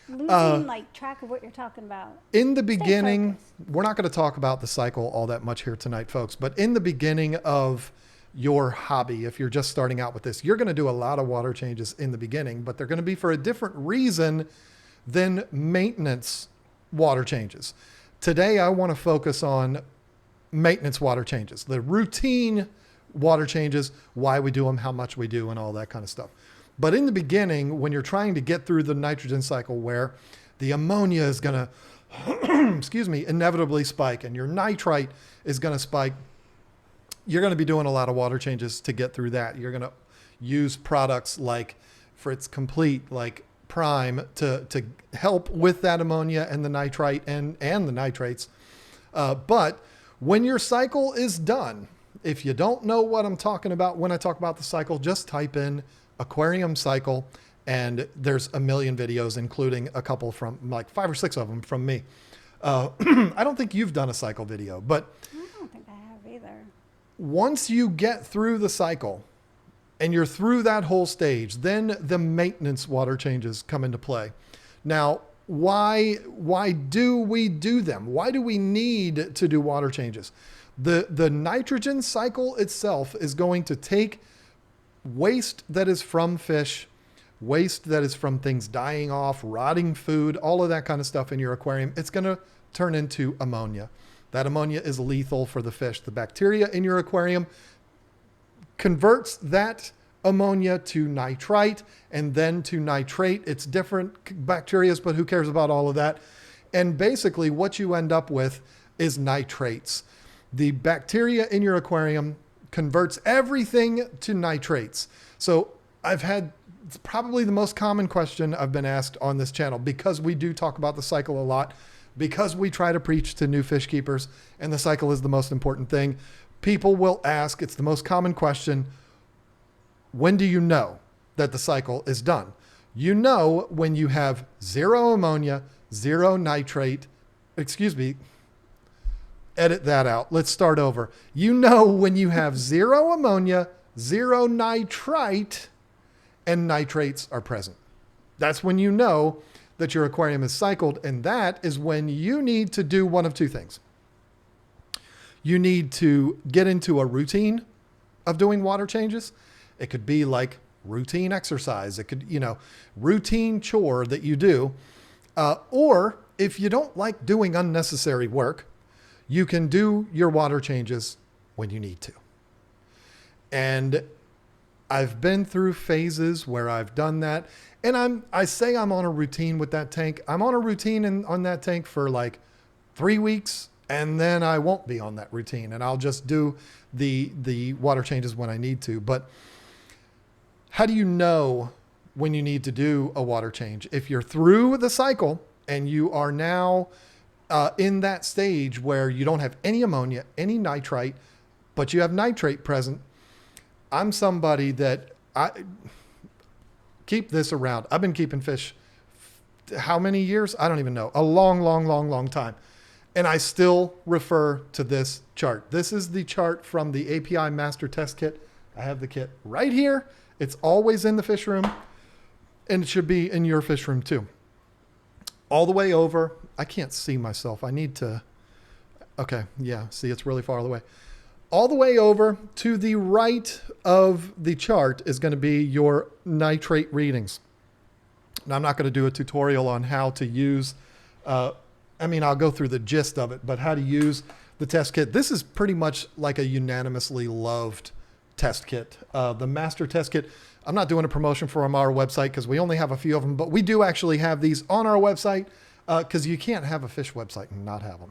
Speaker 2: losing track of what you're talking about.
Speaker 1: In the beginning, we're not going to talk about the cycle all that much here tonight, folks, but in the beginning of your hobby, if you're just starting out with this, you're going to do a lot of water changes in the beginning, but they're going to be for a different reason than maintenance water changes. Today, I want to focus on maintenance water changes, the routine water changes, why we do them, how much we do, and all that kind of stuff. But in the beginning, when you're trying to get through the nitrogen cycle where the ammonia is going to, inevitably spike, and your nitrite is going to spike, you're going to be doing a lot of water changes to get through that. You're going to use products like Fritz Complete, like Prime to help with that ammonia and the nitrite and the nitrates. But when your cycle is done, if you don't know what I'm talking about when I talk about the cycle, just type in aquarium cycle, and there's a million videos, including a couple from like 5 or 6 of them from me. I don't think you've done a cycle video, but
Speaker 2: I don't think I have either.
Speaker 1: Once you get through the cycle, and you're through that whole stage, then the maintenance water changes come into play. Now, why do we do them? Why do we need to do water changes? The nitrogen cycle itself is going to take waste that is from fish, waste that is from things dying off, rotting food, all of that kind of stuff in your aquarium. It's going to turn into ammonia. That ammonia is lethal for the fish. The bacteria in your aquarium converts that ammonia to nitrite and then to nitrate. It's different bacteria, but who cares about all of that? And basically what you end up with is nitrates. The bacteria in your aquarium converts everything to nitrates. So it's probably the most common question I've been asked on this channel, because we do talk about the cycle a lot, because we try to preach to new fish keepers, and the cycle is the most important thing. People will ask, it's the most common question, when do you know that the cycle is done? You know when you have 0 ammonia, 0 nitrate, edit that out. Let's start over. You know when you have 0 ammonia, 0 nitrite, and nitrates are present. That's when you know that your aquarium is cycled, and that is when you need to do one of 2 things. You need to get into a routine of doing water changes. It could be like routine exercise. It could, routine chore that you do. Or if you don't like doing unnecessary work, you can do your water changes when you need to. And I've been through phases where I've done that. And I say I'm on a routine with that tank. I'm on a routine on that tank for like 3 weeks, and then I won't be on that routine, and I'll just do the water changes when I need to. But how do you know when you need to do a water change? If you're through the cycle and you are now in that stage where you don't have any ammonia, any nitrite, but you have nitrate present, I'm somebody that I keep this around. I've been keeping fish how many years? I don't even know. A long time. And I still refer to this chart. This is the chart from the API Master Test Kit. I have the kit right here. It's always in the fish room, and it should be in your fish room too. All the way over. I can't see myself. I need to. Okay. Yeah. See, it's really far away. All the way over to the right of the chart is going to be your nitrate readings. Now, I'm not going to do a tutorial on how to use, I'll go through the gist of it, but how to use the test kit. This is pretty much like a unanimously loved test kit. The Master Test Kit, I'm not doing a promotion for them on our website because we only have a few of them, but we do actually have these on our website because you can't have a fish website and not have them.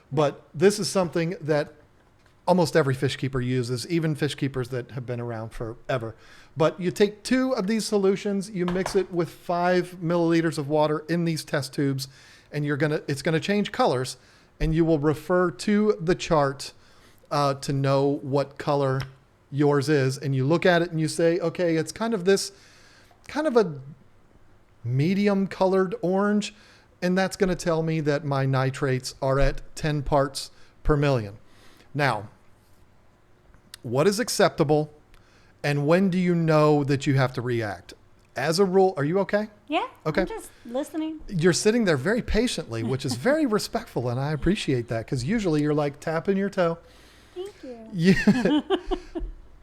Speaker 1: But this is something that almost every fish keeper uses, even fish keepers that have been around forever. But you take 2 of these solutions, you mix it with 5 milliliters of water in these test tubes, and it's gonna change colors, and you will refer to the chart to know what color yours is. And you look at it and you say, okay, it's kind of a medium colored orange. And that's going to tell me that my nitrates are at 10 parts per million. Now, what is acceptable and when do you know that you have to react? As a rule, are you okay?
Speaker 2: Yeah.
Speaker 1: Okay.
Speaker 2: I'm just listening.
Speaker 1: You're sitting there very patiently, which is very respectful. And I appreciate that because usually you're like tapping your toe.
Speaker 2: Thank you.
Speaker 1: Yeah.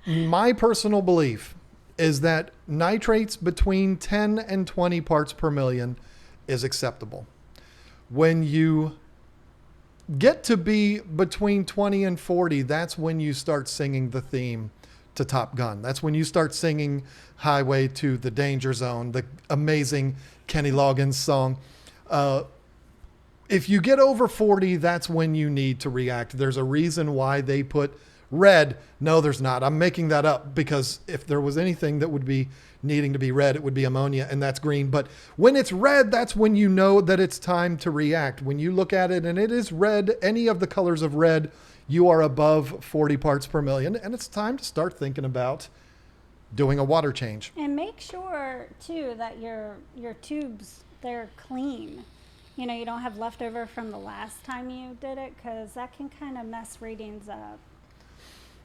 Speaker 1: My personal belief is that nitrates between 10 and 20 parts per million is acceptable. When you get to be between 20 and 40, that's when you start singing the theme to Top Gun. That's when you start singing Highway to the Danger Zone, the amazing Kenny Loggins song. If you get over 40, that's when you need to react. There's a reason why they put red. No, there's not. I'm making that up because if there was anything that would be needing to be red, it would be ammonia, and that's green. But when it's red, that's when you know that it's time to react. When you look at it and it is red, any of the colors of red, you are above 40 parts per million, and it's time to start thinking about doing a water change.
Speaker 2: And make sure too that your tubes, they're clean. You know, you don't have leftover from the last time you did it, because that can kind of mess readings up.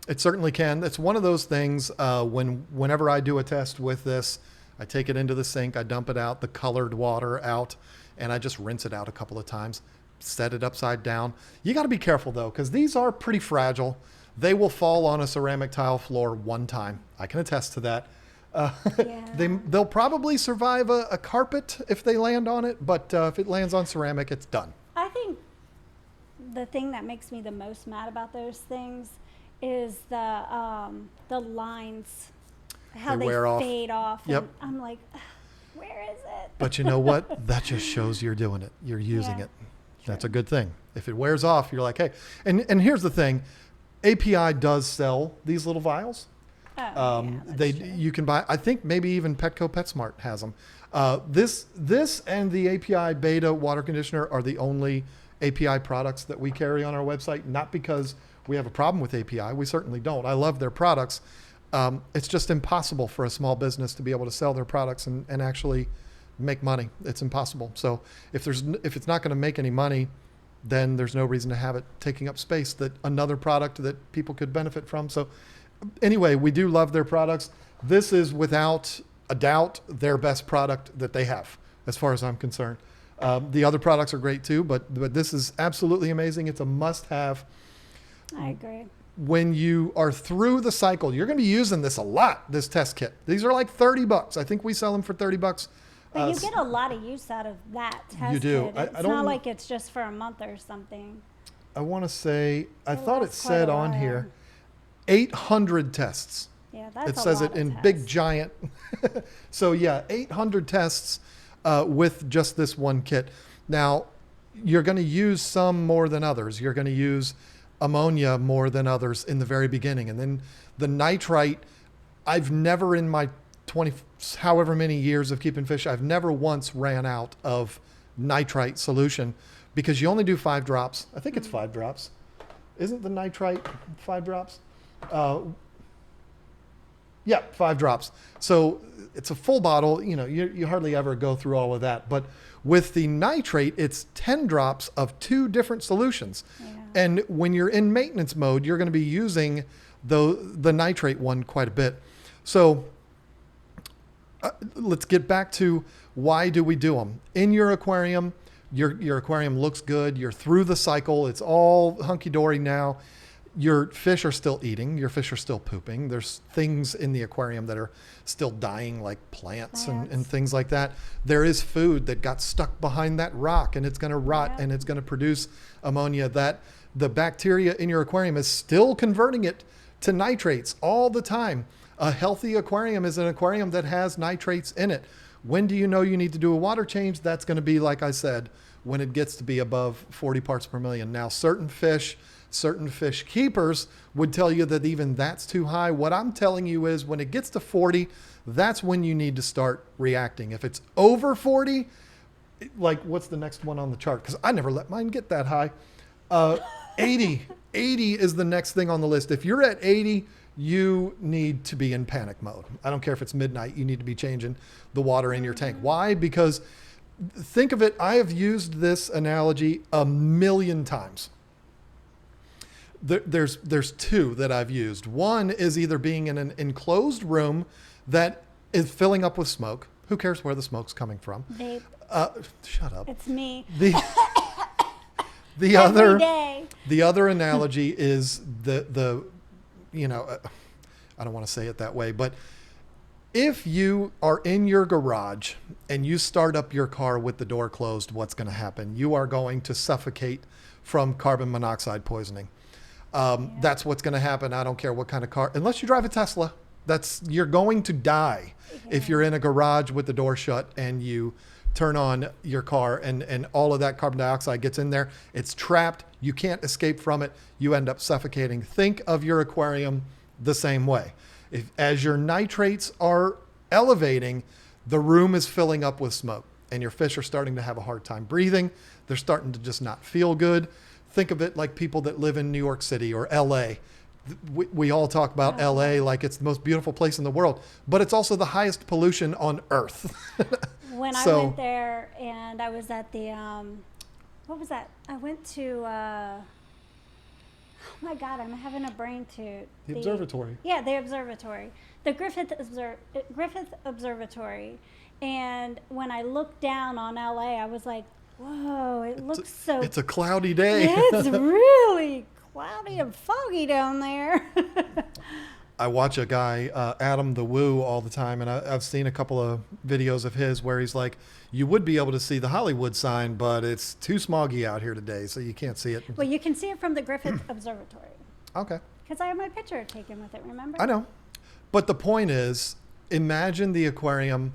Speaker 1: It certainly can. It's one of those things. Whenever I do a test with this, I take it into the sink, I dump it out, the colored water out, and I just rinse it out a couple of times, set it upside down. You got to be careful though, because these are pretty fragile. They will fall on a ceramic tile floor one time. I can attest to that. They'll probably survive a carpet if they land on it, but if it lands on ceramic, it's done.
Speaker 2: I think the thing that makes me the most mad about those things is the lines, how they fade off.
Speaker 1: Yep.
Speaker 2: And I'm like, where is it?
Speaker 1: But you know what? That just shows you're doing it. You're using it. That's a good thing. If it wears off, you're like, hey. And here's the thing. API does sell these little vials. You can buy, I think maybe even Petco PetSmart has them. This and the API Beta water conditioner are the only API products that we carry on our website, not because we have a problem with API. We certainly don't. I love their products. It's just impossible for a small business to be able to sell their products and actually make money. It's impossible. So if it's not going to make any money, then there's no reason to have it taking up space, that another product that people could benefit from. So anyway, we do love their products. This is without a doubt their best product that they have, as far as I'm concerned. The other products are great too, but this is absolutely amazing. It's a must-have.
Speaker 2: I agree.
Speaker 1: When you are through the cycle, you're going to be using this a lot, this test kit. These are like $30. I think we sell them for $30.
Speaker 2: But you get a lot of use out of that test
Speaker 1: You do.
Speaker 2: kit. It's not like it's just for a month or something.
Speaker 1: I want to say, I thought it said on here, 800 tests.
Speaker 2: Yeah, that's
Speaker 1: it says it in big giant. So yeah, 800 tests with just this one kit. Now, you're going to use some more than others. You're going to use ammonia more than others in the very beginning. And then the nitrite, I've never in my 20, however many years of keeping fish, I've never once ran out of nitrite solution, because you only do 5 drops. I think it's 5 drops. Isn't the nitrite 5 drops? Yeah, 5 drops. So it's a full bottle. You know, you hardly ever go through all of that. But with the nitrate, it's 10 drops of 2 different solutions. Yeah. And when you're in maintenance mode, you're going to be using the nitrate one quite a bit. So let's get back to, why do we do them? In your aquarium, your aquarium looks good. You're through the cycle. It's all hunky-dory now. Your fish are still eating. Your fish are still pooping. There's things in the aquarium that are still dying, like plants and things like that. There is food that got stuck behind that rock, and it's going to rot, and it's going to produce ammonia. That the bacteria in your aquarium is still converting it to nitrates all the time. A healthy aquarium is an aquarium that has nitrates in it. When do you know you need to do a water change? That's going to be, like I said, when it gets to be above 40 parts per million. Now, certain fish keepers would tell you that even that's too high. What I'm telling you is, when it gets to 40, that's when you need to start reacting. If it's over 40, like, what's the next one on the chart? Because I never let mine get that high. 80 80 is the next thing on the list. If you're at 80, you need to be in panic mode. I don't care if it's midnight, you need to be changing the water in your tank. Why? Because think of it, I have used this analogy a million times. There's two that I've used. One is either being in an enclosed room that is filling up with smoke. Who cares where the smoke's coming from?
Speaker 2: Vape.
Speaker 1: Shut up.
Speaker 2: It's me.
Speaker 1: The
Speaker 2: Every day.
Speaker 1: the other analogy is the you know, I don't want to say it that way, but if you are in your garage and you start up your car with the door closed, what's going to happen? You are going to suffocate from carbon monoxide poisoning. That's what's going to happen. I don't care what kind of car, unless you drive a Tesla, you're going to die if you're in a garage with the door shut and you turn on your car and all of that carbon dioxide gets in there. It's trapped. You can't escape from it. You end up suffocating. Think of your aquarium the same way. As your nitrates are elevating, the room is filling up with smoke and your fish are starting to have a hard time breathing. They're starting to just not feel good. Think of it like people that live in New York City or LA. We all talk about LA like it's the most beautiful place in the world, but it's also the highest pollution on earth.
Speaker 2: When I went there and I was at the, what was that? I went to, oh my God, I'm having a brain toot.
Speaker 1: The observatory.
Speaker 2: Yeah, the observatory. The Griffith Observatory. And when I looked down on LA, I was like, whoa,
Speaker 1: it's a cloudy day.
Speaker 2: It's really cloudy and foggy down there.
Speaker 1: I watch a guy, Adam the Woo, all the time, and I've seen a couple of videos of his where he's like, you would be able to see the Hollywood sign, but it's too smoggy out here today, so you can't see it.
Speaker 2: Well, you can see it from the Griffith Observatory.
Speaker 1: Okay.
Speaker 2: Because I have my picture taken with it, remember?
Speaker 1: I know. But the point is, imagine the aquarium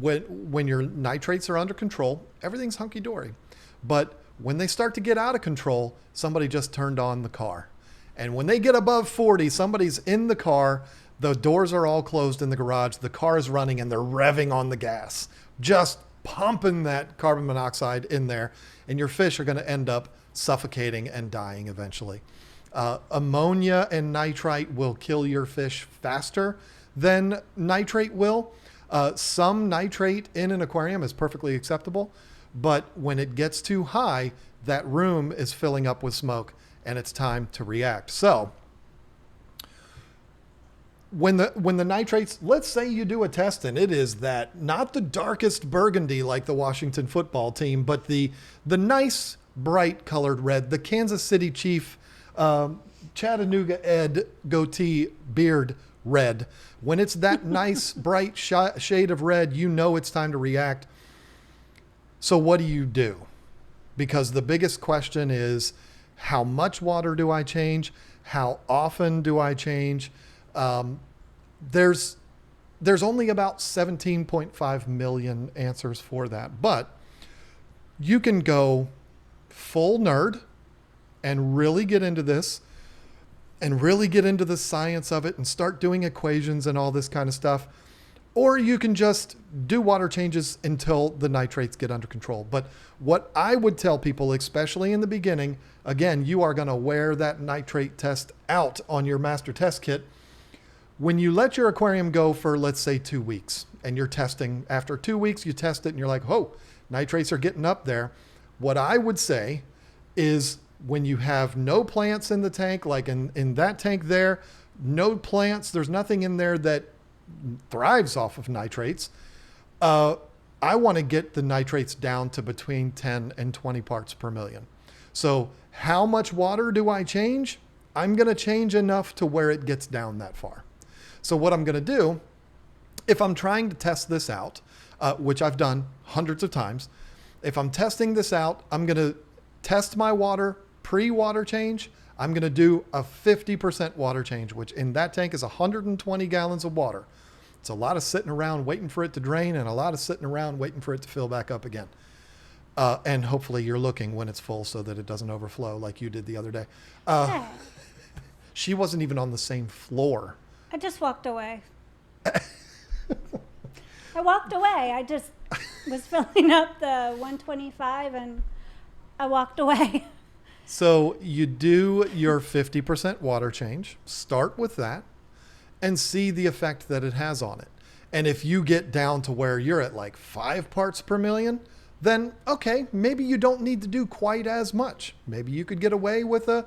Speaker 1: when your nitrates are under control, everything's hunky-dory. But when they start to get out of control, somebody just turned on the car. And when they get above 40, somebody's in the car, the doors are all closed in the garage, the car is running, and they're revving on the gas, just pumping that carbon monoxide in there, and your fish are going to end up suffocating and dying eventually. Ammonia and nitrite will kill your fish faster than nitrate will. Some nitrate in an aquarium is perfectly acceptable, but when it gets too high, that room is filling up with smoke and it's time to react. So when the nitrates, let's say you do a test and it is that, not the darkest burgundy like the Washington football team, but the nice bright colored red, the Kansas City Chief, Chattanooga Ed goatee beard red. When it's that nice bright shade of red, you know it's time to react. So what do you do? Because the biggest question is, how much water do I change? How often do I change? There's only about 17.5 million answers for that, but you can go full nerd and really get into this and really get into the science of it and start doing equations and all this kind of stuff. Or you can just do water changes until the nitrates get under control. But what I would tell people, especially in the beginning, again, you are going to wear that nitrate test out on your master test kit. When you let your aquarium go for, let's say, 2 weeks, and you're testing, after 2 weeks, you test it and you're like, oh, nitrates are getting up there. What I would say is, when you have no plants in the tank, like in that tank there, no plants, there's nothing in there that thrives off of nitrates. I want to get the nitrates down to between 10 and 20 parts per million. So how much water do I change? I'm going to change enough to where it gets down that far. So what I'm going to do, if I'm trying to test this out, which I've done hundreds of times, if I'm testing this out, I'm going to test my water pre-water change. I'm going to do a 50% water change, which in that tank is 120 gallons of water. It's a lot of sitting around waiting for it to drain and a lot of sitting around waiting for it to fill back up again. And hopefully you're looking when it's full so that it doesn't overflow like you did the other day. She wasn't even on the same floor.
Speaker 2: I just walked away. I walked away. I just was filling up the 125 and I walked away.
Speaker 1: So you do your 50% water change, start with that, and see the effect that it has on it. And if you get down to where you're at like 5 parts per million, then okay, maybe you don't need to do quite as much. Maybe you could get away with a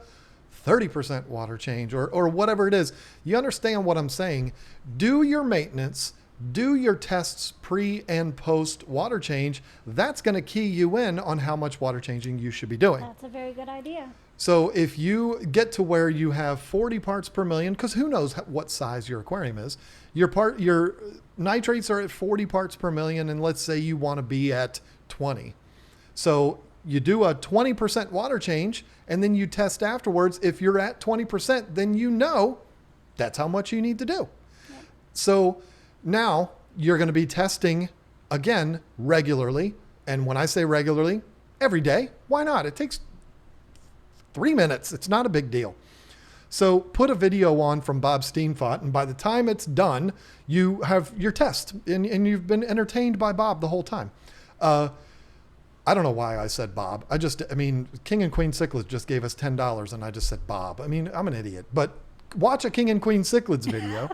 Speaker 1: 30% water change or whatever it is. You understand what I'm saying? Do your maintenance, do your tests pre and post water change. That's going to key you in on how much water changing you should be doing.
Speaker 2: That's a very good idea.
Speaker 1: So if you get to where you have 40 parts per million, because who knows what size your aquarium is, your nitrates are at 40 parts per million, and let's say you want to be at 20. So you do a 20% water change, and then you test afterwards. If you're at 20%, then you know that's how much you need to do. Yep. So now you're going to be testing again regularly. And when I say regularly, every day. Why not? It takes 3 minutes. It's not a big deal. So put a video on from Bob Steenfott, and by the time it's done, you have your test, and you've been entertained by Bob the whole time. I don't know why I said Bob. I mean, King and Queen Cichlids just gave us $10, and I just said Bob. I mean, I'm an idiot. But watch a King and Queen Cichlids video.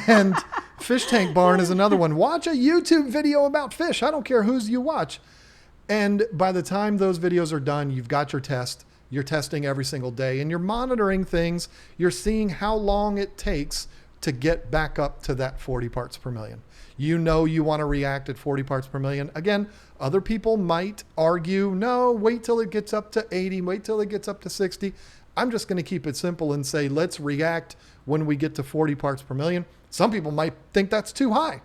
Speaker 1: And Fish Tank Barn is another one. Watch a YouTube video about fish. I don't care whose you watch. And by the time those videos are done, you've got your test. You're testing every single day, and you're monitoring things. You're seeing how long it takes to get back up to that 40 parts per million. You know you want to react at 40 parts per million. Again, other people might argue, no, wait till it gets up to 80, wait till it gets up to 60. I'm just going to keep it simple and say, let's react when we get to 40 parts per million. Some people might think that's too high.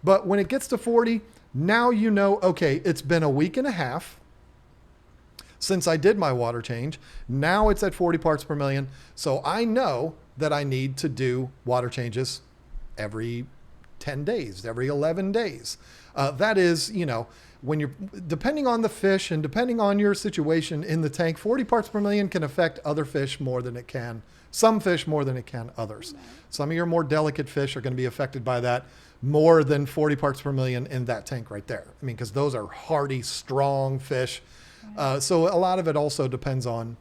Speaker 1: But when it gets to 40, now you know, okay, it's been a week and a half since I did my water change. Now it's at 40 parts per million. So I know that I need to do water changes every 10 days, every 11 days. That is, when you're, depending on the fish and depending on your situation in the tank, 40 parts per million can affect other fish more than it can, some fish more than it can others. Some of your more delicate fish are going to be affected by that more than 40 parts per million in that tank right there. I mean, because those are hardy, strong fish. So a lot of it also depends on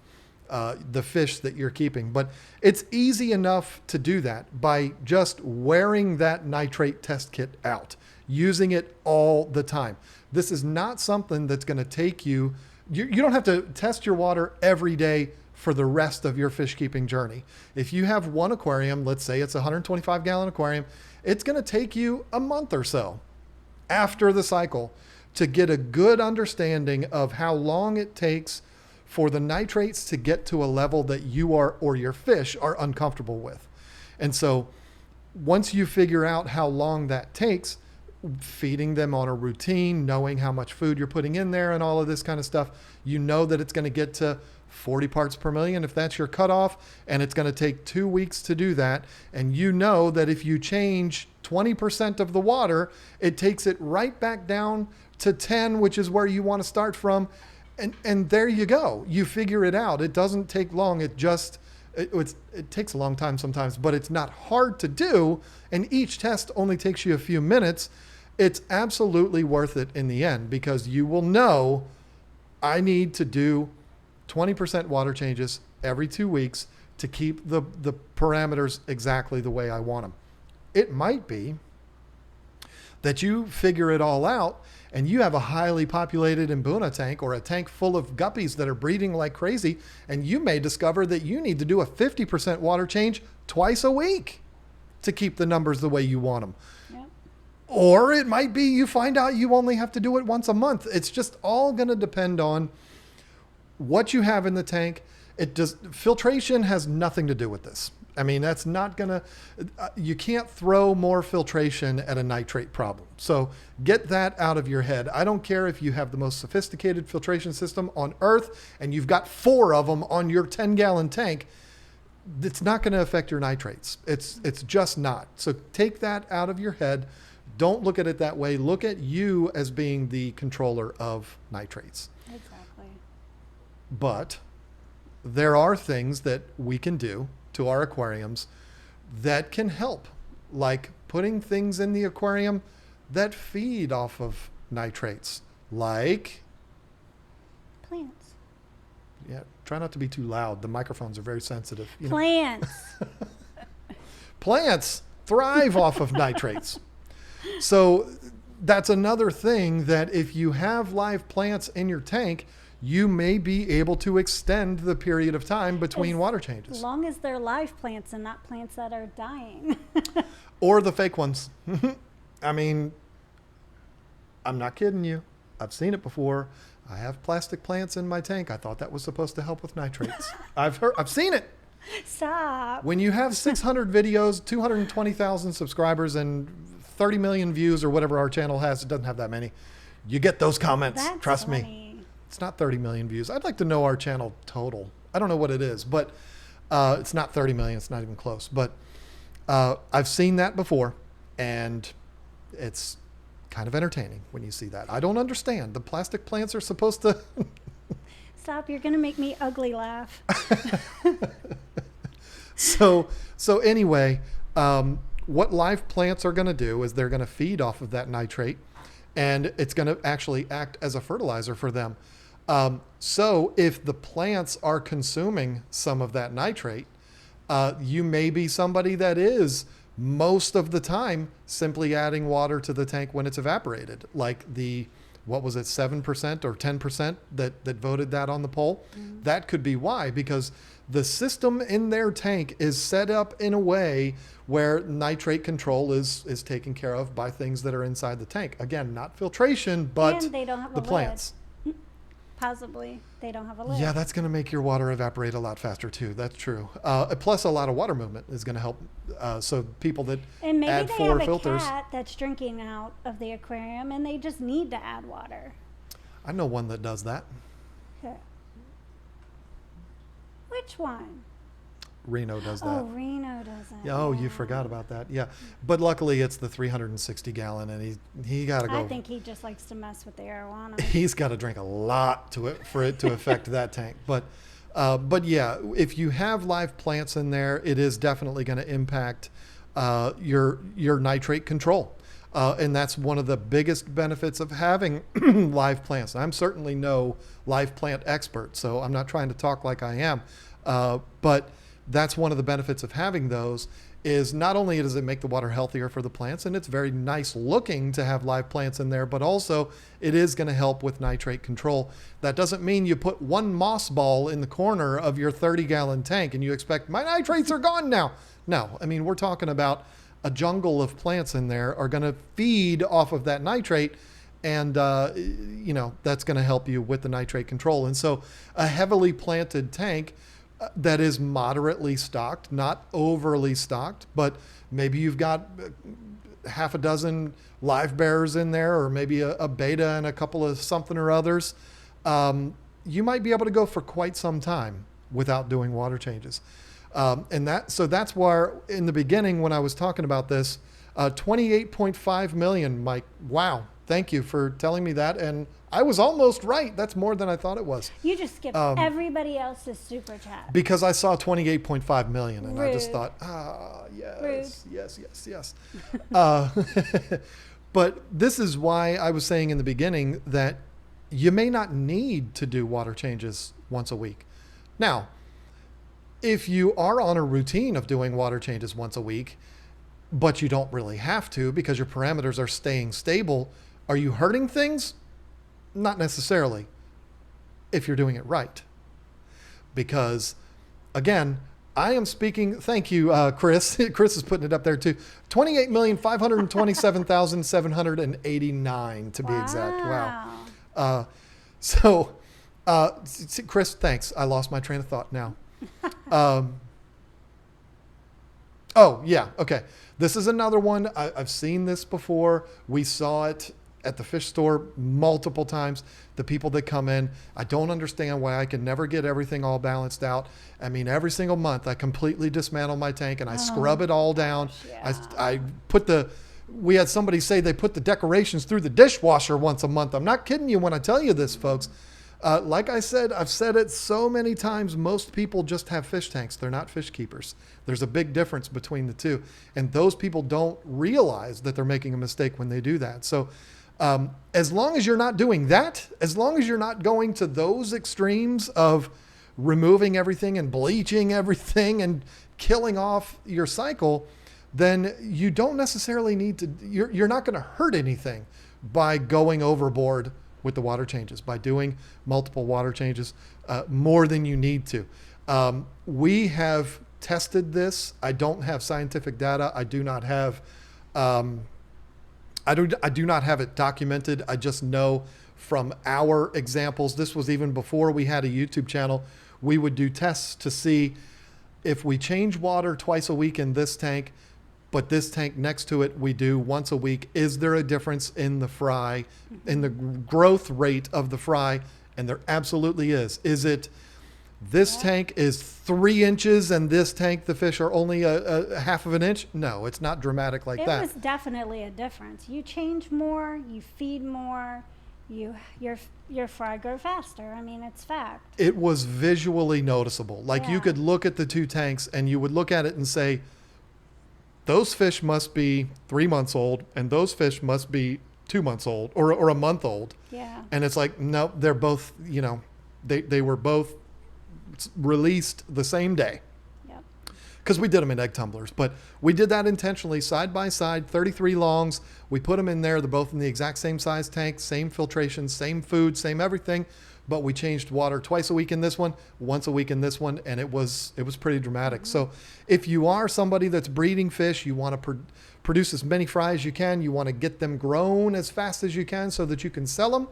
Speaker 1: the fish that you're keeping. But it's easy enough to do that by just wearing that nitrate test kit out, using it all the time. This is not something that's going to take you don't have to test your water every day for the rest of your fish keeping journey. If you have one aquarium, let's say it's a 125 gallon aquarium, it's going to take you a month or so after the cycle to get a good understanding of how long it takes for the nitrates to get to a level that you are or your fish are uncomfortable with. And so once you figure out how long that takes, feeding them on a routine, knowing how much food you're putting in there and all of this kind of stuff, you know that it's going to get to 40 parts per million if that's your cutoff, and it's going to take 2 weeks to do that. And you know that if you change 20% of the water, it takes it right back down to 10, which is where you want to start from. And there you go. You figure it out. It doesn't take long. It takes a long time sometimes, but it's not hard to do. And each test only takes you a few minutes. It's absolutely worth it in the end, because you will know I need to do 20% water changes every 2 weeks to keep the parameters exactly the way I want them. It might be that you figure it all out and you have a highly populated Mbuna tank or a tank full of guppies that are breeding like crazy, and you may discover that you need to do a 50% water change twice a week to keep the numbers the way you want them. Yep. Or it might be you find out you only have to do it once a month. It's just all going to depend on what you have in the tank. Filtration has nothing to do with this. I mean, that's not gonna, you can't throw more filtration at a nitrate problem. So get that out of your head. I don't care if you have the most sophisticated filtration system on earth and you've got 4 of them on your 10-gallon tank. It's not going to affect your nitrates. It's just not. So take that out of your head. Don't look at it that way. Look at you as being the controller of nitrates.
Speaker 2: Exactly.
Speaker 1: But there are things that we can do to our aquariums that can help, like putting things in the aquarium that feed off of nitrates, like
Speaker 2: plants.
Speaker 1: Yeah, try not to be too loud. The microphones are very sensitive. You know?
Speaker 2: Plants.
Speaker 1: Plants thrive off of nitrates. So that's another thing, that if you have live plants in your tank, you may be able to extend the period of time between water changes.
Speaker 2: As long as they're live plants and not plants that are dying.
Speaker 1: Or the fake ones. I mean, I'm not kidding you. I've seen it before. I have plastic plants in my tank. I thought that was supposed to help with nitrates. I've seen it.
Speaker 2: Stop.
Speaker 1: When you have 600 videos, 220,000 subscribers, and 30 million views, or whatever our channel has, it doesn't have that many, you get those comments.
Speaker 2: That's
Speaker 1: Trust me.
Speaker 2: funny.
Speaker 1: It's not 30 million views. I'd like to know our channel total. I don't know what it is, but it's not 30 million. It's not even close. But I've seen that before, and it's kind of entertaining when you see that. I don't understand. The plastic plants are supposed to...
Speaker 2: Stop. You're going to make me ugly laugh.
Speaker 1: So anyway, what live plants are going to do is they're going to feed off of that nitrate, and it's going to actually act as a fertilizer for them. So if the plants are consuming some of that nitrate, you may be somebody that is most of the time simply adding water to the tank when it's evaporated, like the, what was it, 7% or 10% that voted that on the poll. Mm-hmm. That could be why, because the system in their tank is set up in a way where nitrate control is taken care of by things that are inside the tank. Again, not filtration, but
Speaker 2: and they don't have
Speaker 1: the
Speaker 2: a
Speaker 1: plants.
Speaker 2: Lid. Possibly they don't have a lid.
Speaker 1: Yeah, that's going to make your water evaporate a lot faster too. That's true. Plus, a lot of water movement is going to help. So people that
Speaker 2: and maybe
Speaker 1: add
Speaker 2: they
Speaker 1: 4
Speaker 2: have
Speaker 1: filters.
Speaker 2: a cat that's drinking out of the aquarium, and they just need to add water.
Speaker 1: I know one that does that.
Speaker 2: Yeah. Which one?
Speaker 1: Reno does that.
Speaker 2: Oh, Reno does that.
Speaker 1: Yeah, oh, you forgot about that. Yeah, but luckily it's the 360 gallon, and he got to go.
Speaker 2: I think he just likes to mess with the arowana.
Speaker 1: He's got to drink a lot for it to affect that tank. But yeah, if you have live plants in there, it is definitely going to impact your nitrate control. And that's one of the biggest benefits of having live plants. I'm certainly no live plant expert, so I'm not trying to talk like I am. But that's one of the benefits of having those, is not only does it make the water healthier for the plants, and it's very nice looking to have live plants in there, but also it is going to help with nitrate control. That doesn't mean you put one moss ball in the corner of your 30-gallon tank and you expect, my nitrates are gone now. No, I mean, we're talking about a jungle of plants in there are going to feed off of that nitrate, and that's going to help you with the nitrate control. And so a heavily planted tank that is moderately stocked, not overly stocked, but maybe you've got half a dozen live bearers in there, or maybe a beta and a couple of something or others, you might be able to go for quite some time without doing water changes. So that's why in the beginning, when I was talking about this, 28.5 million, Mike, wow. Thank you for telling me that. And I was almost right. That's more than I thought it was.
Speaker 2: You just skipped everybody else's super chat.
Speaker 1: Because I saw 28.5 million and
Speaker 2: Rude.
Speaker 1: I just thought, yes,
Speaker 2: Rude.
Speaker 1: yes. But this is why I was saying in the beginning that you may not need to do water changes once a week. Now, if you are on a routine of doing water changes once a week, but you don't really have to because your parameters are staying stable, are you hurting things? Not necessarily, if you're doing it right. Because, again, I am speaking, thank you, Chris. Chris is putting it up there too. 28,527,789 to be exact. Wow. Chris, thanks. I lost my train of thought now. Oh, yeah. Okay. This is another one. I've seen this before. We saw it at the fish store multiple times. The people that come in, I don't understand why I can never get everything all balanced out. I mean, every single month I completely dismantle my tank and I scrub it all down.
Speaker 2: Yeah.
Speaker 1: We had somebody say they put the decorations through the dishwasher once a month. I'm not kidding you when I tell you this, folks. Like I said, I've said it so many times, most people just have fish tanks. They're not fish keepers. There's a big difference between the two. And those people don't realize that they're making a mistake when they do that. So as long as you're not doing that, as long as you're not going to those extremes of removing everything and bleaching everything and killing off your cycle, then you don't necessarily need to, you're not going to hurt anything by going overboard with the water changes, by doing multiple water changes more than you need to. We have tested this. I don't have scientific data. I do not have I do not have it documented. I just know from our examples, this was even before we had a YouTube channel, we would do tests to see if we change water twice a week in this tank, but this tank next to it we do once a week, is there a difference in the fry, in the growth rate of the fry? And there absolutely is. Is it this tank is 3 inches and this tank the fish are only a half of an inch? No, it's not dramatic like that.
Speaker 2: It was definitely a difference. You change more, you feed more, your fry grow faster. I mean, it's fact.
Speaker 1: It was visually noticeable. Like you could look at the 2 tanks and you would look at it and say, those fish must be 3 months old and those fish must be 2 months old or a month old.
Speaker 2: Yeah.
Speaker 1: And it's like, no, they're both, you know, they were both released the same day.
Speaker 2: Yep.
Speaker 1: Because we did them in egg tumblers, but we did that intentionally, side by side, 33 longs. We put them in there. They're both in the exact same size tank, same filtration, same food, same everything. But we changed water twice a week in this one, once a week in this one, and it was pretty dramatic. Mm-hmm. So if you are somebody that's breeding fish, you want to produce as many fry as you can, you want to get them grown as fast as you can so that you can sell them,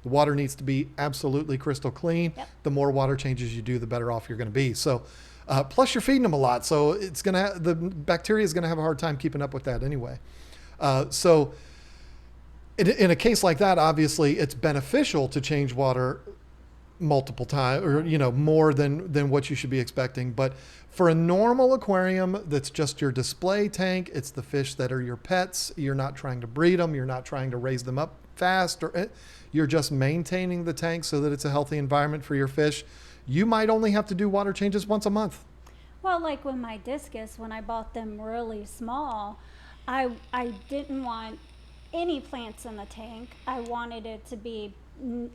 Speaker 1: the water needs to be absolutely crystal clean. Yep. The more water changes you do, the better off you're going to be. So plus you're feeding them a lot, so it's going to the bacteria is going to have a hard time keeping up with that anyway. So in a case like that, obviously it's beneficial to change water multiple times, or you know, more than what you should be expecting. But for a normal aquarium that's just your display tank, it's the fish that are your pets, you're not trying to breed them, you're not trying to raise them up fast, or you're just maintaining the tank so that it's a healthy environment for your fish, you might only have to do water changes once a month.
Speaker 2: Well, like with my discus, when I bought them really small, I didn't want any plants in the tank. I wanted it to be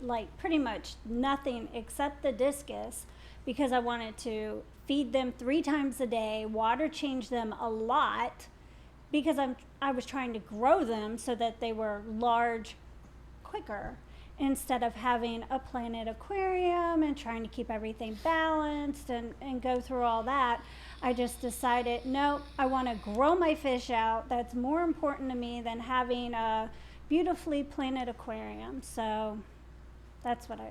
Speaker 2: like pretty much nothing except the discus, because I wanted to feed them 3 times a day, water change them a lot, because I was trying to grow them so that they were large quicker, instead of having a planted aquarium and trying to keep everything balanced and go through all that. I just decided, no, I want to grow my fish out. That's more important to me than having a beautifully planted aquarium. So that's what I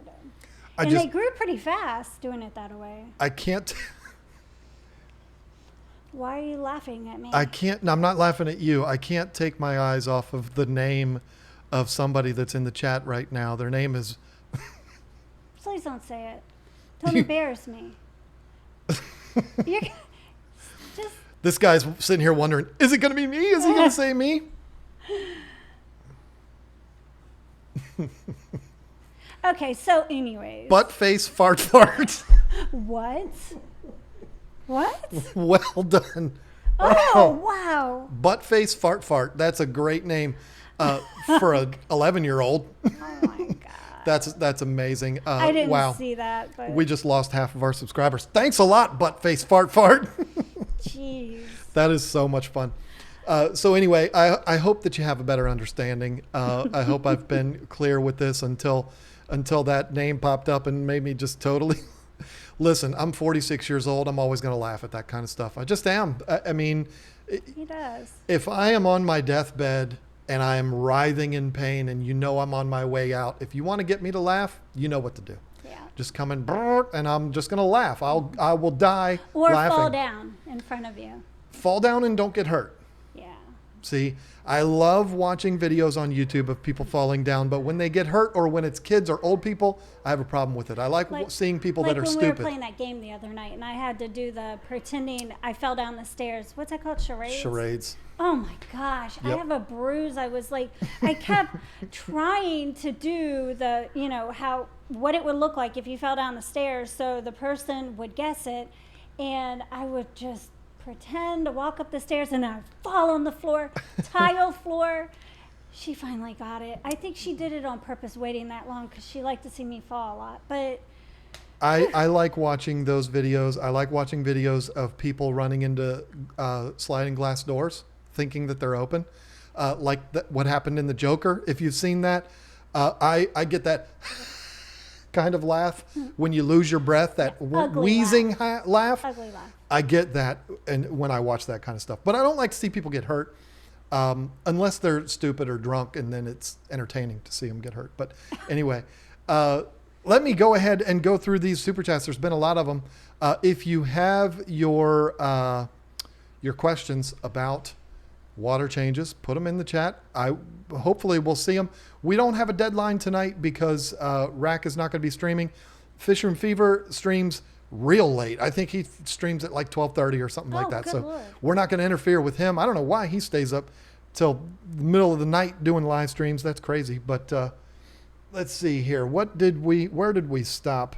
Speaker 2: did. They grew pretty fast doing it that way.
Speaker 1: I can't.
Speaker 2: Why are you laughing at me?
Speaker 1: No, I'm not laughing at you. I can't take my eyes off of the name of somebody that's in the chat right now. Their name is...
Speaker 2: Please don't say it. Don't embarrass me. You're just...
Speaker 1: This guy's sitting here wondering, is it going to be me? Is he going to say me?
Speaker 2: Okay, so anyways.
Speaker 1: Butt face fart fart.
Speaker 2: What? What?
Speaker 1: Well done.
Speaker 2: Oh, wow.
Speaker 1: Butt face fart fart. That's a great name for a 11-year-old.
Speaker 2: Oh my God.
Speaker 1: That's amazing.
Speaker 2: I didn't see that. But
Speaker 1: we just lost half of our subscribers. Thanks a lot, butt face fart fart.
Speaker 2: Jeez.
Speaker 1: That is so much fun. So anyway, I hope that you have a better understanding. I hope I've been clear with this until that name popped up and made me just totally... Listen, I'm 46 years old. I'm always going to laugh at that kind of stuff. I just am. I mean...
Speaker 2: He does.
Speaker 1: If I am on my deathbed and I am writhing in pain and you know I'm on my way out, if you want to get me to laugh, you know what to do.
Speaker 2: Yeah.
Speaker 1: Just come and I'm just going to laugh. I will die
Speaker 2: or
Speaker 1: laughing.
Speaker 2: Fall down in front of you.
Speaker 1: Fall down and don't get hurt.
Speaker 2: Yeah.
Speaker 1: See, I love watching videos on YouTube of people falling down, but when they get hurt or when it's kids or old people, I have a problem with it. I like seeing people that are stupid.
Speaker 2: Like when we were playing that game the other night and I had to do the pretending I fell down the stairs. What's that called? Charades?
Speaker 1: Charades.
Speaker 2: Oh my gosh. Yep. I have a bruise. I was like, I kept trying to do the, what it would look like if you fell down the stairs so the person would guess it. And I would just pretend to walk up the stairs and I'd fall on the floor, tile floor. She finally got it. I think she did it on purpose, waiting that long, because she liked to see me fall a lot. But
Speaker 1: I like watching those videos. I like watching videos of people running into sliding glass doors, thinking that they're open, what happened in the Joker. If you've seen that, I get that kind of laugh when you lose your breath, that wheezing laugh.
Speaker 2: Ugly laugh.
Speaker 1: I get that, and when I watch that kind of stuff, but I don't like to see people get hurt. Unless they're stupid or drunk, and then it's entertaining to see them get hurt. But anyway, let me go ahead and go through these super chats. There's been a lot of them. If you have your questions about water changes, put them in the chat. Hopefully we'll see them. We don't have a deadline tonight because Rack is not going to be streaming. Fisherman Fever streams real late. I think he streams at like 12:30 or something like that.
Speaker 2: Good
Speaker 1: So
Speaker 2: Lord.
Speaker 1: we're not going to interfere with him. I don't know why he stays up till the middle of the night doing live streams. That's crazy. But let's see here. Where did we stop?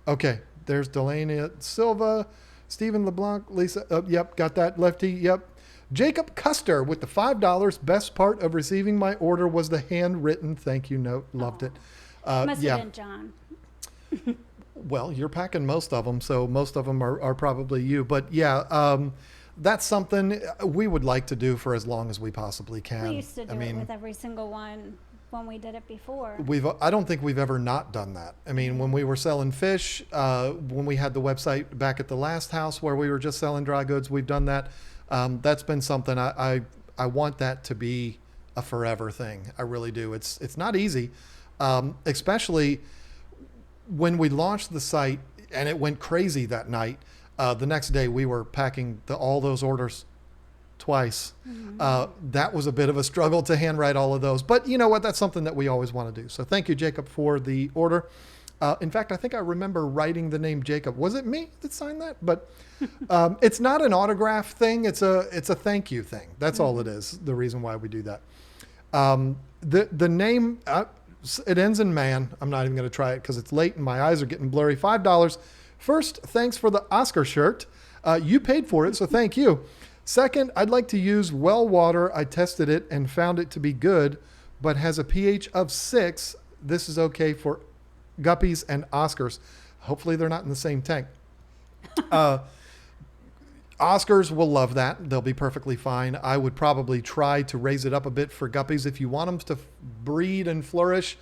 Speaker 1: Okay, there's Delaney Silva, Stephen LeBlanc, Lisa. Yep, got that. Lefty. Yep. Jacob Custer with the $5. Best part of receiving my order was the handwritten thank you note. Loved it.
Speaker 2: Must have been John.
Speaker 1: Well, you're packing most of them, so most of them are probably you. But yeah, that's something we would like to do for as long as we possibly can.
Speaker 2: We used to do it with every single one when we did it before.
Speaker 1: I don't think we've ever not done that. I mean, when we were selling fish, when we had the website back at the last house where we were just selling dry goods, we've done that. That's been something I want that to be a forever thing. I really do. It's not easy, especially when we launched the site and it went crazy that night. The next day we were packing all those orders twice. That was a bit of a struggle to handwrite all of those, but you know what? That's something that we always want to do. So thank you, Jacob, for the order. In fact, I think I remember writing the name Jacob. Was it me that signed that? But it's not an autograph thing. It's a thank you thing. That's all it is. The reason why we do that. The name, it ends in man. I'm not even going to try it because it's late and my eyes are getting blurry. $5. First, thanks for the Oscar shirt. You paid for it, so thank you. Second, I'd like to use well water. I tested it and found it to be good, but has a pH of 6. This is okay for guppies and Oscars. Hopefully they're not in the same tank. Oscars will love that. They'll be perfectly fine. I would probably try to raise it up a bit for guppies. If you want them to breed and flourish,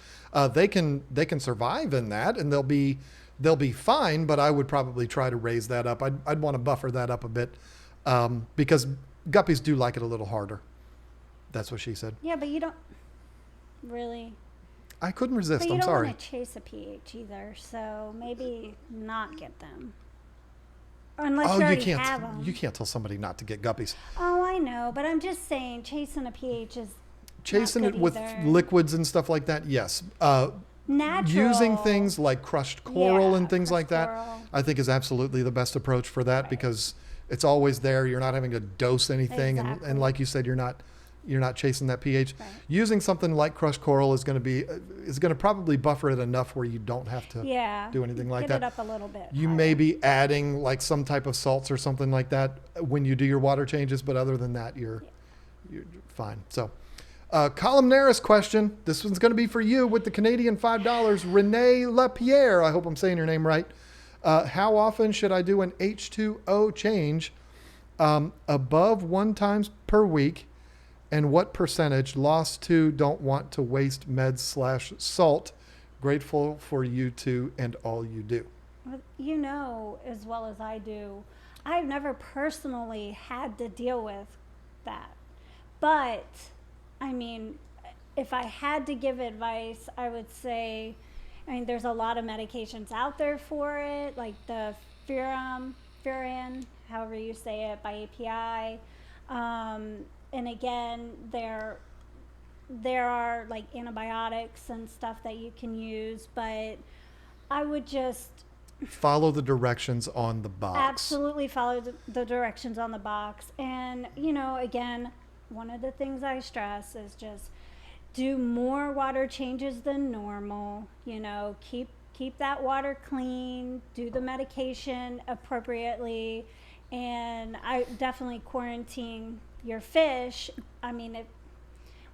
Speaker 1: they can survive in that, and they'll be fine. But I would probably try to raise that up. I'd want to buffer that up a bit because guppies do like it a little harder. That's what she said.
Speaker 2: Yeah, but you don't really.
Speaker 1: I couldn't resist.
Speaker 2: But you
Speaker 1: I'm
Speaker 2: don't
Speaker 1: sorry.
Speaker 2: want to chase a pH either, so maybe not get them. Unless you already have them.
Speaker 1: You can't tell somebody not to get guppies.
Speaker 2: Oh, I know, but I'm just saying chasing a pH is
Speaker 1: Chasing
Speaker 2: not
Speaker 1: it
Speaker 2: good
Speaker 1: with
Speaker 2: either.
Speaker 1: liquids and stuff like that, yes.
Speaker 2: Natural.
Speaker 1: Using things like crushed coral and things like that,
Speaker 2: coral.
Speaker 1: I think is absolutely the best approach for that because it's always there. You're not having to dose anything,
Speaker 2: Exactly.
Speaker 1: and like you said, you're not chasing that pH.
Speaker 2: Right.
Speaker 1: Using something like crushed coral is going to probably buffer it enough where you don't have to do anything like
Speaker 2: Get
Speaker 1: that.
Speaker 2: it up a little bit.
Speaker 1: You
Speaker 2: higher.
Speaker 1: may be adding like some type of salts or something like that when you do your water changes, but other than that, you're fine. So, Columnaris question. This one's going to be for you with the Canadian $5. Renee Lapierre. I hope I'm saying your name right. How often should I do an H2O change? Above 1 times per week. And what percentage? Lost to, don't want to waste meds/salt. Grateful for you two and all you do.
Speaker 2: You know as well as I do, I've never personally had to deal with that. But, I mean, if I had to give advice, I would say, there's a lot of medications out there for it, like the furan, however you say it, by API. And again, there are like antibiotics and stuff that you can use, but I would just
Speaker 1: follow the directions on the box.
Speaker 2: Absolutely follow the directions on the box. And, again, one of the things I stress is just do more water changes than normal. Keep that water clean, do the medication appropriately, and I definitely quarantine your fish.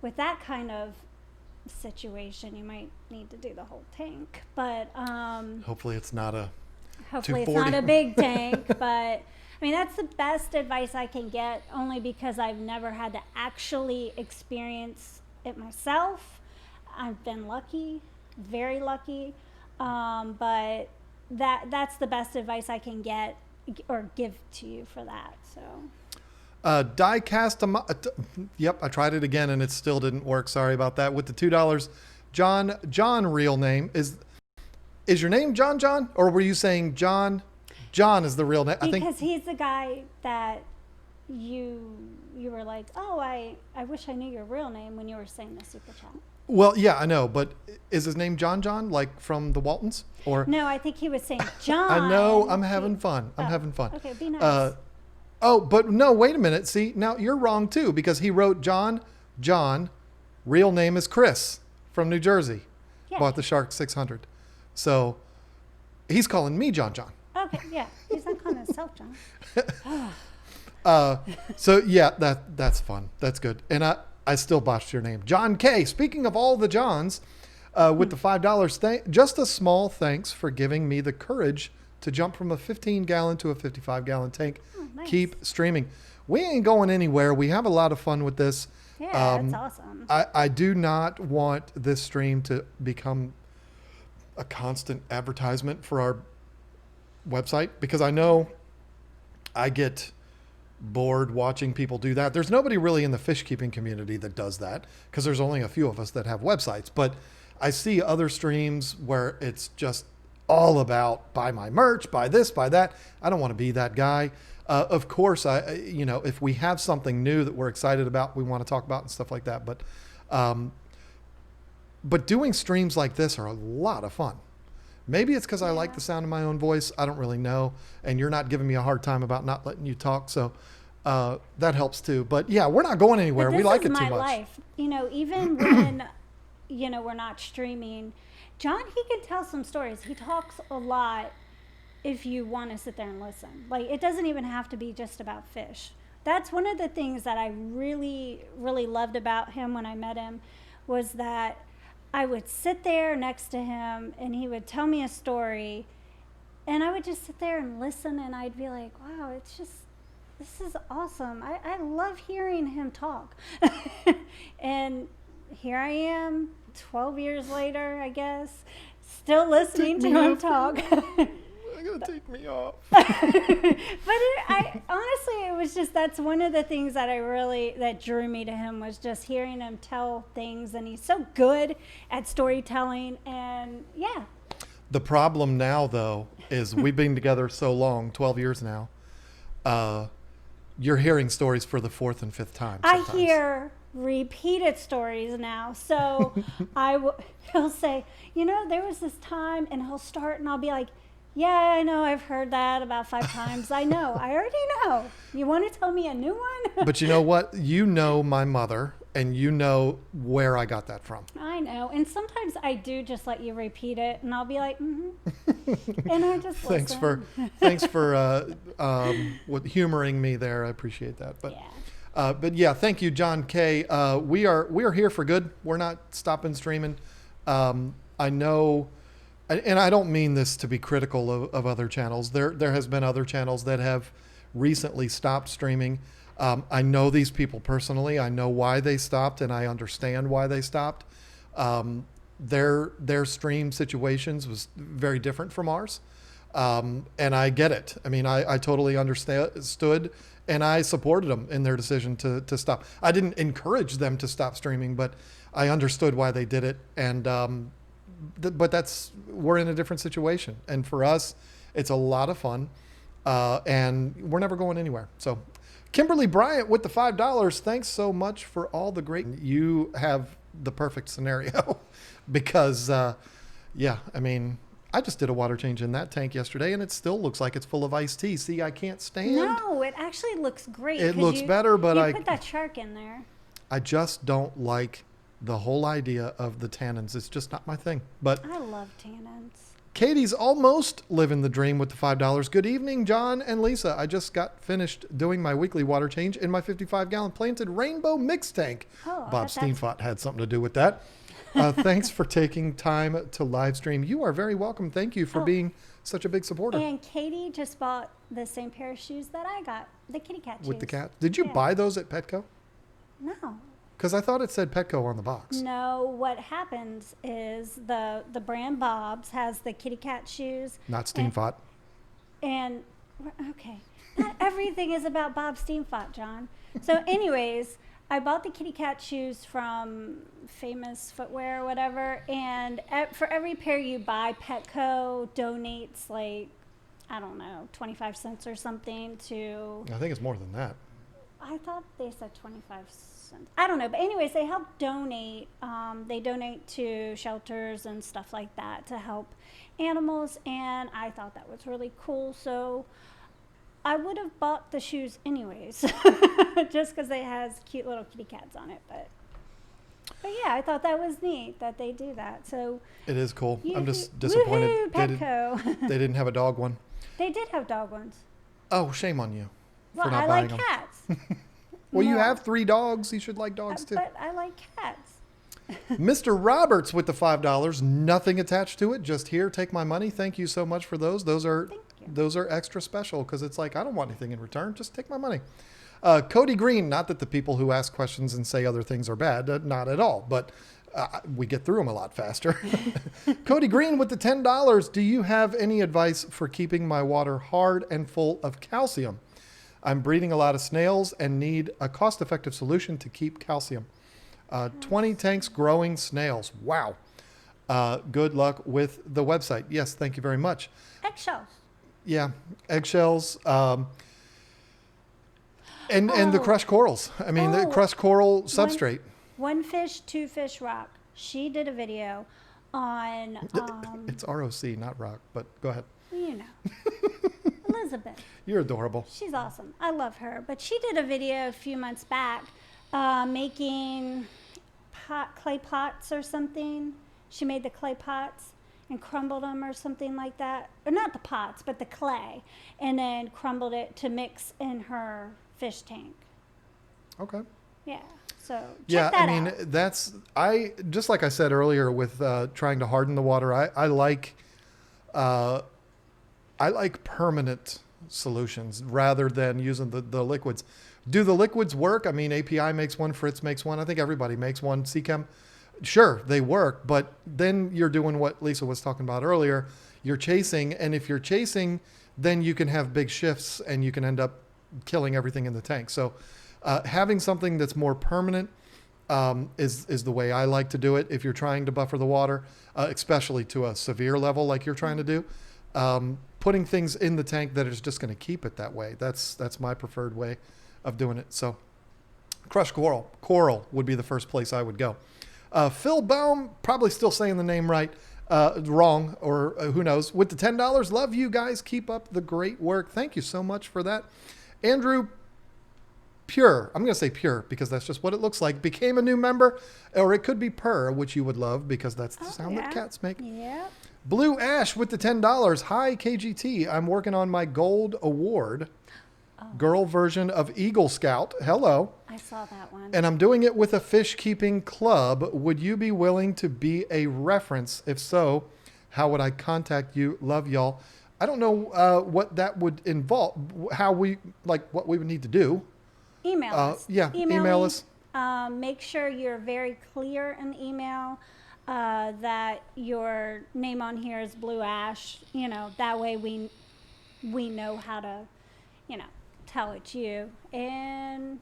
Speaker 2: With that kind of situation, you might need to do the whole tank. But
Speaker 1: hopefully it's not a
Speaker 2: hopefully it's
Speaker 1: 240.
Speaker 2: not a big tank. But I mean, that's the best advice I can get, only because I've never had to actually experience it myself. I've been lucky, very lucky, but that's the best advice I can get or give to you for that. So
Speaker 1: Die cast. Yep, I tried it again and it still didn't work. Sorry about that. With the $2, John, real name is your name John, or were you saying John? John is the real name.
Speaker 2: Because he's the guy that you were like, oh, I wish I knew your real name when you were saying the super chat.
Speaker 1: Well, yeah, I know, but is his name John, like from the Waltons? Or
Speaker 2: no, I think he was saying John.
Speaker 1: I know. I'm having fun. I'm having fun.
Speaker 2: Okay, be nice.
Speaker 1: Oh, but no, wait a minute. See, now you're wrong too, because he wrote John, real name is Chris from New Jersey.
Speaker 2: Yeah.
Speaker 1: Bought the Shark 600. So he's calling me John.
Speaker 2: Okay, yeah. He's not calling himself John.
Speaker 1: So yeah, that's fun. That's good. And I still botched your name. John K. Speaking of all the Johns, with the $5, just a small thanks for giving me the courage to jump from a 15-gallon to a 55-gallon tank.
Speaker 2: Oh, nice.
Speaker 1: Keep streaming. We ain't going anywhere. We have a lot of fun with this.
Speaker 2: Yeah, that's awesome.
Speaker 1: I do not want this stream to become a constant advertisement for our website, because I know I get bored watching people do that. There's nobody really in the fish keeping community that does that, because there's only a few of us that have websites. But I see other streams where it's just all about buy my merch, buy this, buy that. I don't want to be that guy. Of course, if we have something new that we're excited about, we want to talk about and stuff like that. But doing streams like this are a lot of fun. Maybe it's because I like the sound of my own voice. I don't really know. And you're not giving me a hard time about not letting you talk. So that helps too. But yeah, we're not going anywhere. We like it too much. This is my life.
Speaker 2: Even when, we're not streaming, John, he can tell some stories. He talks a lot if you want to sit there and listen. Like, it doesn't even have to be just about fish. That's one of the things that I really, really loved about him when I met him, was that I would sit there next to him and he would tell me a story and I would just sit there and listen, and I'd be like, wow, this is awesome. I love hearing him talk. And here I am 12 years later, I guess, still listening to him talk.
Speaker 1: Gonna take me off.
Speaker 2: But I honestly, it was just, that's one of the things that drew me to him, was just hearing him tell things, and he's so good at storytelling. And yeah.
Speaker 1: The problem now, though, is we've been together so long, 12 years now. You're hearing stories for the fourth and fifth time. Sometimes.
Speaker 2: I hear repeated stories now. So he'll say, there was this time, and he'll start, and I'll be like, yeah, I know. I've heard that about 5 times. I know. I already know. You want to tell me a new one?
Speaker 1: But you know what? You know my mother, and you know where I got that from.
Speaker 2: I know. And sometimes I do just let you repeat it, and I'll be like, mm-hmm. And I just listen.
Speaker 1: Thanks for humoring me there. I appreciate that. But yeah, thank you, John K. We are here for good. We're not stopping streaming. I know. And I don't mean this to be critical of other channels. There has been other channels that have recently stopped streaming. I know these people personally. I know why they stopped, and I understand why they stopped. Their stream situations was very different from ours, and I get it. I mean, I totally understood, and I supported them in their decision to stop. I didn't encourage them to stop streaming, but I understood why they did it, and but we're in a different situation, and for us it's a lot of fun, and we're never going anywhere. So Kimberly Bryant with the $5, thanks so much for all the great. You have the perfect scenario because I mean, I just did a water change in that tank yesterday, and it still looks like it's full of iced tea. See, I can't stand.
Speaker 2: No, it actually looks great.
Speaker 1: It looks better, but
Speaker 2: you put that shark in there.
Speaker 1: I just don't like the whole idea of the tannins. It's just not my thing. But
Speaker 2: I love tannins.
Speaker 1: Katie's almost living the dream with the $5. Good evening, John and Lisa. I just got finished doing my weekly water change in my 55-gallon planted rainbow mix tank.
Speaker 2: Oh,
Speaker 1: Bob Steenfott had something to do with that. Thanks for taking time to live stream. You are very welcome. Thank you for being such a big supporter.
Speaker 2: And Katie just bought the same pair of shoes that I got, the kitty cat shoes.
Speaker 1: With the cat. Did you buy those at Petco?
Speaker 2: No.
Speaker 1: Because I thought it said Petco on the box.
Speaker 2: No, what happens is the brand Bob's has the kitty cat shoes.
Speaker 1: Not Steamfot.
Speaker 2: And okay, not everything is about Bob Steamfot, John. So anyways, I bought the kitty cat shoes from Famous Footwear or whatever, and for every pair you buy, Petco donates like, I don't know, 25 cents or something to...
Speaker 1: I think it's more than that.
Speaker 2: I thought they said 25 cents. I don't know. But anyways, they help donate. They donate to shelters and stuff like that to help animals, and I thought that was really cool. So I would have bought the shoes anyways, just because it has cute little kitty cats on it. But yeah, I thought that was neat that they do that. So
Speaker 1: it is cool. I'm just disappointed
Speaker 2: Petco.
Speaker 1: They didn't have a dog one.
Speaker 2: They did have dog ones.
Speaker 1: Oh, shame on you
Speaker 2: Well,
Speaker 1: for not
Speaker 2: I
Speaker 1: buying
Speaker 2: like
Speaker 1: them.
Speaker 2: cats.
Speaker 1: Well, you
Speaker 2: No.
Speaker 1: have 3 dogs. You should like dogs too.
Speaker 2: But I like cats.
Speaker 1: Mr. Roberts with the $5. Nothing attached to it. Just here. Take my money. Thank you so much for those. Those are extra special because it's like I don't want anything in return. Just take my money. Cody Green. Not that the people who ask questions and say other things are bad. Not at all. But we get through them a lot faster. Cody Green with the $10. Do you have any advice for keeping my water hard and full of calcium? I'm breeding a lot of snails and need a cost-effective solution to keep calcium. 20 tanks growing snails. Wow. Good luck with the website. Yes, thank you very much.
Speaker 2: Eggshells.
Speaker 1: Yeah, eggshells. And the crushed corals. I mean, the crushed coral substrate.
Speaker 2: One fish, two fish rock. She did a video on...
Speaker 1: It's ROC, not rock, but go ahead.
Speaker 2: You know. Elizabeth.
Speaker 1: You're adorable.
Speaker 2: She's awesome. I love her. But she did a video a few months back making clay pots or something. She made the clay pots and crumbled them or something like that. Or not the pots, but the clay. And then crumbled it to mix in her fish tank.
Speaker 1: Okay.
Speaker 2: Yeah. So check that out.
Speaker 1: That's just like I said earlier with trying to harden the water. I like permanent solutions rather than using the liquids. Do the liquids work? I mean, API makes one, Fritz makes one. I think everybody makes one. Seachem, sure, they work, but then you're doing what Lisa was talking about earlier. You're chasing, and if you're chasing, then you can have big shifts and you can end up killing everything in the tank. So having something that's more permanent is the way I like to do it. If you're trying to buffer the water, especially to a severe level like you're trying to do, putting things in the tank that is just going to keep it that way. That's my preferred way of doing it. So crushed coral would be the first place I would go. Phil Baum, probably still saying the name right, wrong, or who knows, with the $10. Love you guys. Keep up the great work. Thank you so much for that. Andrew Pure, I'm going to say Pure because that's just what it looks like, became a new member, or it could be Purr, which you would love because that's the sound that cats make.
Speaker 2: Yep.
Speaker 1: Blue Ash with the $10. Hi, KGT. I'm working on my gold award. Girl version of Eagle Scout. Hello.
Speaker 2: I saw that one.
Speaker 1: And I'm doing it with a fish keeping club. Would you be willing to be a reference? If so, how would I contact you? Love y'all. I don't know what that would involve, what we would need to do.
Speaker 2: Email us.
Speaker 1: Yeah, email us.
Speaker 2: Make sure you're very clear in the email that your name on here is Blue Ash. You know, that way we know how to, tell it's you, and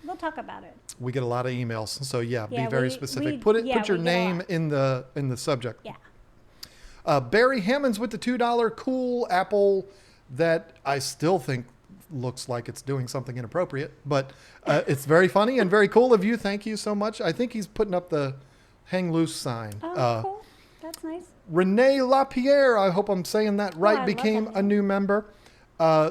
Speaker 2: we'll talk about it.
Speaker 1: We get a lot of emails, so be very specific. Put your name in the subject.
Speaker 2: Yeah.
Speaker 1: Barry Hammonds with the $2 cool apple that I still think looks like it's doing something inappropriate, but it's very funny and very cool of you. Thank you so much. I think he's putting up the hang loose sign.
Speaker 2: Cool. That's nice.
Speaker 1: Renee LaPierre, I hope I'm saying that right, became a new member.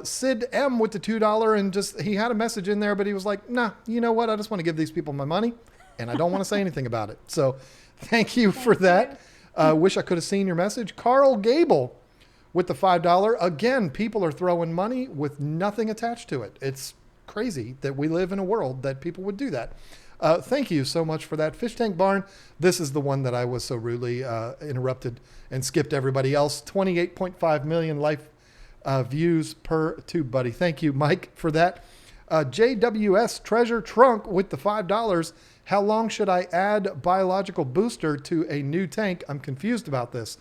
Speaker 1: Sid M with the $2 and he had a message in there, but he was like, nah, you know what? I just want to give these people my money and I don't want to say anything about it. So thank you for that. Wish I could have seen your message. Carl Gable with the $5. Again, people are throwing money with nothing attached to it. It's crazy that we live in a world that people would do that. Thank you so much for that. Fish Tank Barn, this is the one that I was so rudely interrupted and skipped everybody else. 28.5 million life views per tube buddy. Thank you, Mike, for that. JWS Treasure Trunk with the $5. How long should I add biological booster to a new tank? I'm confused about this.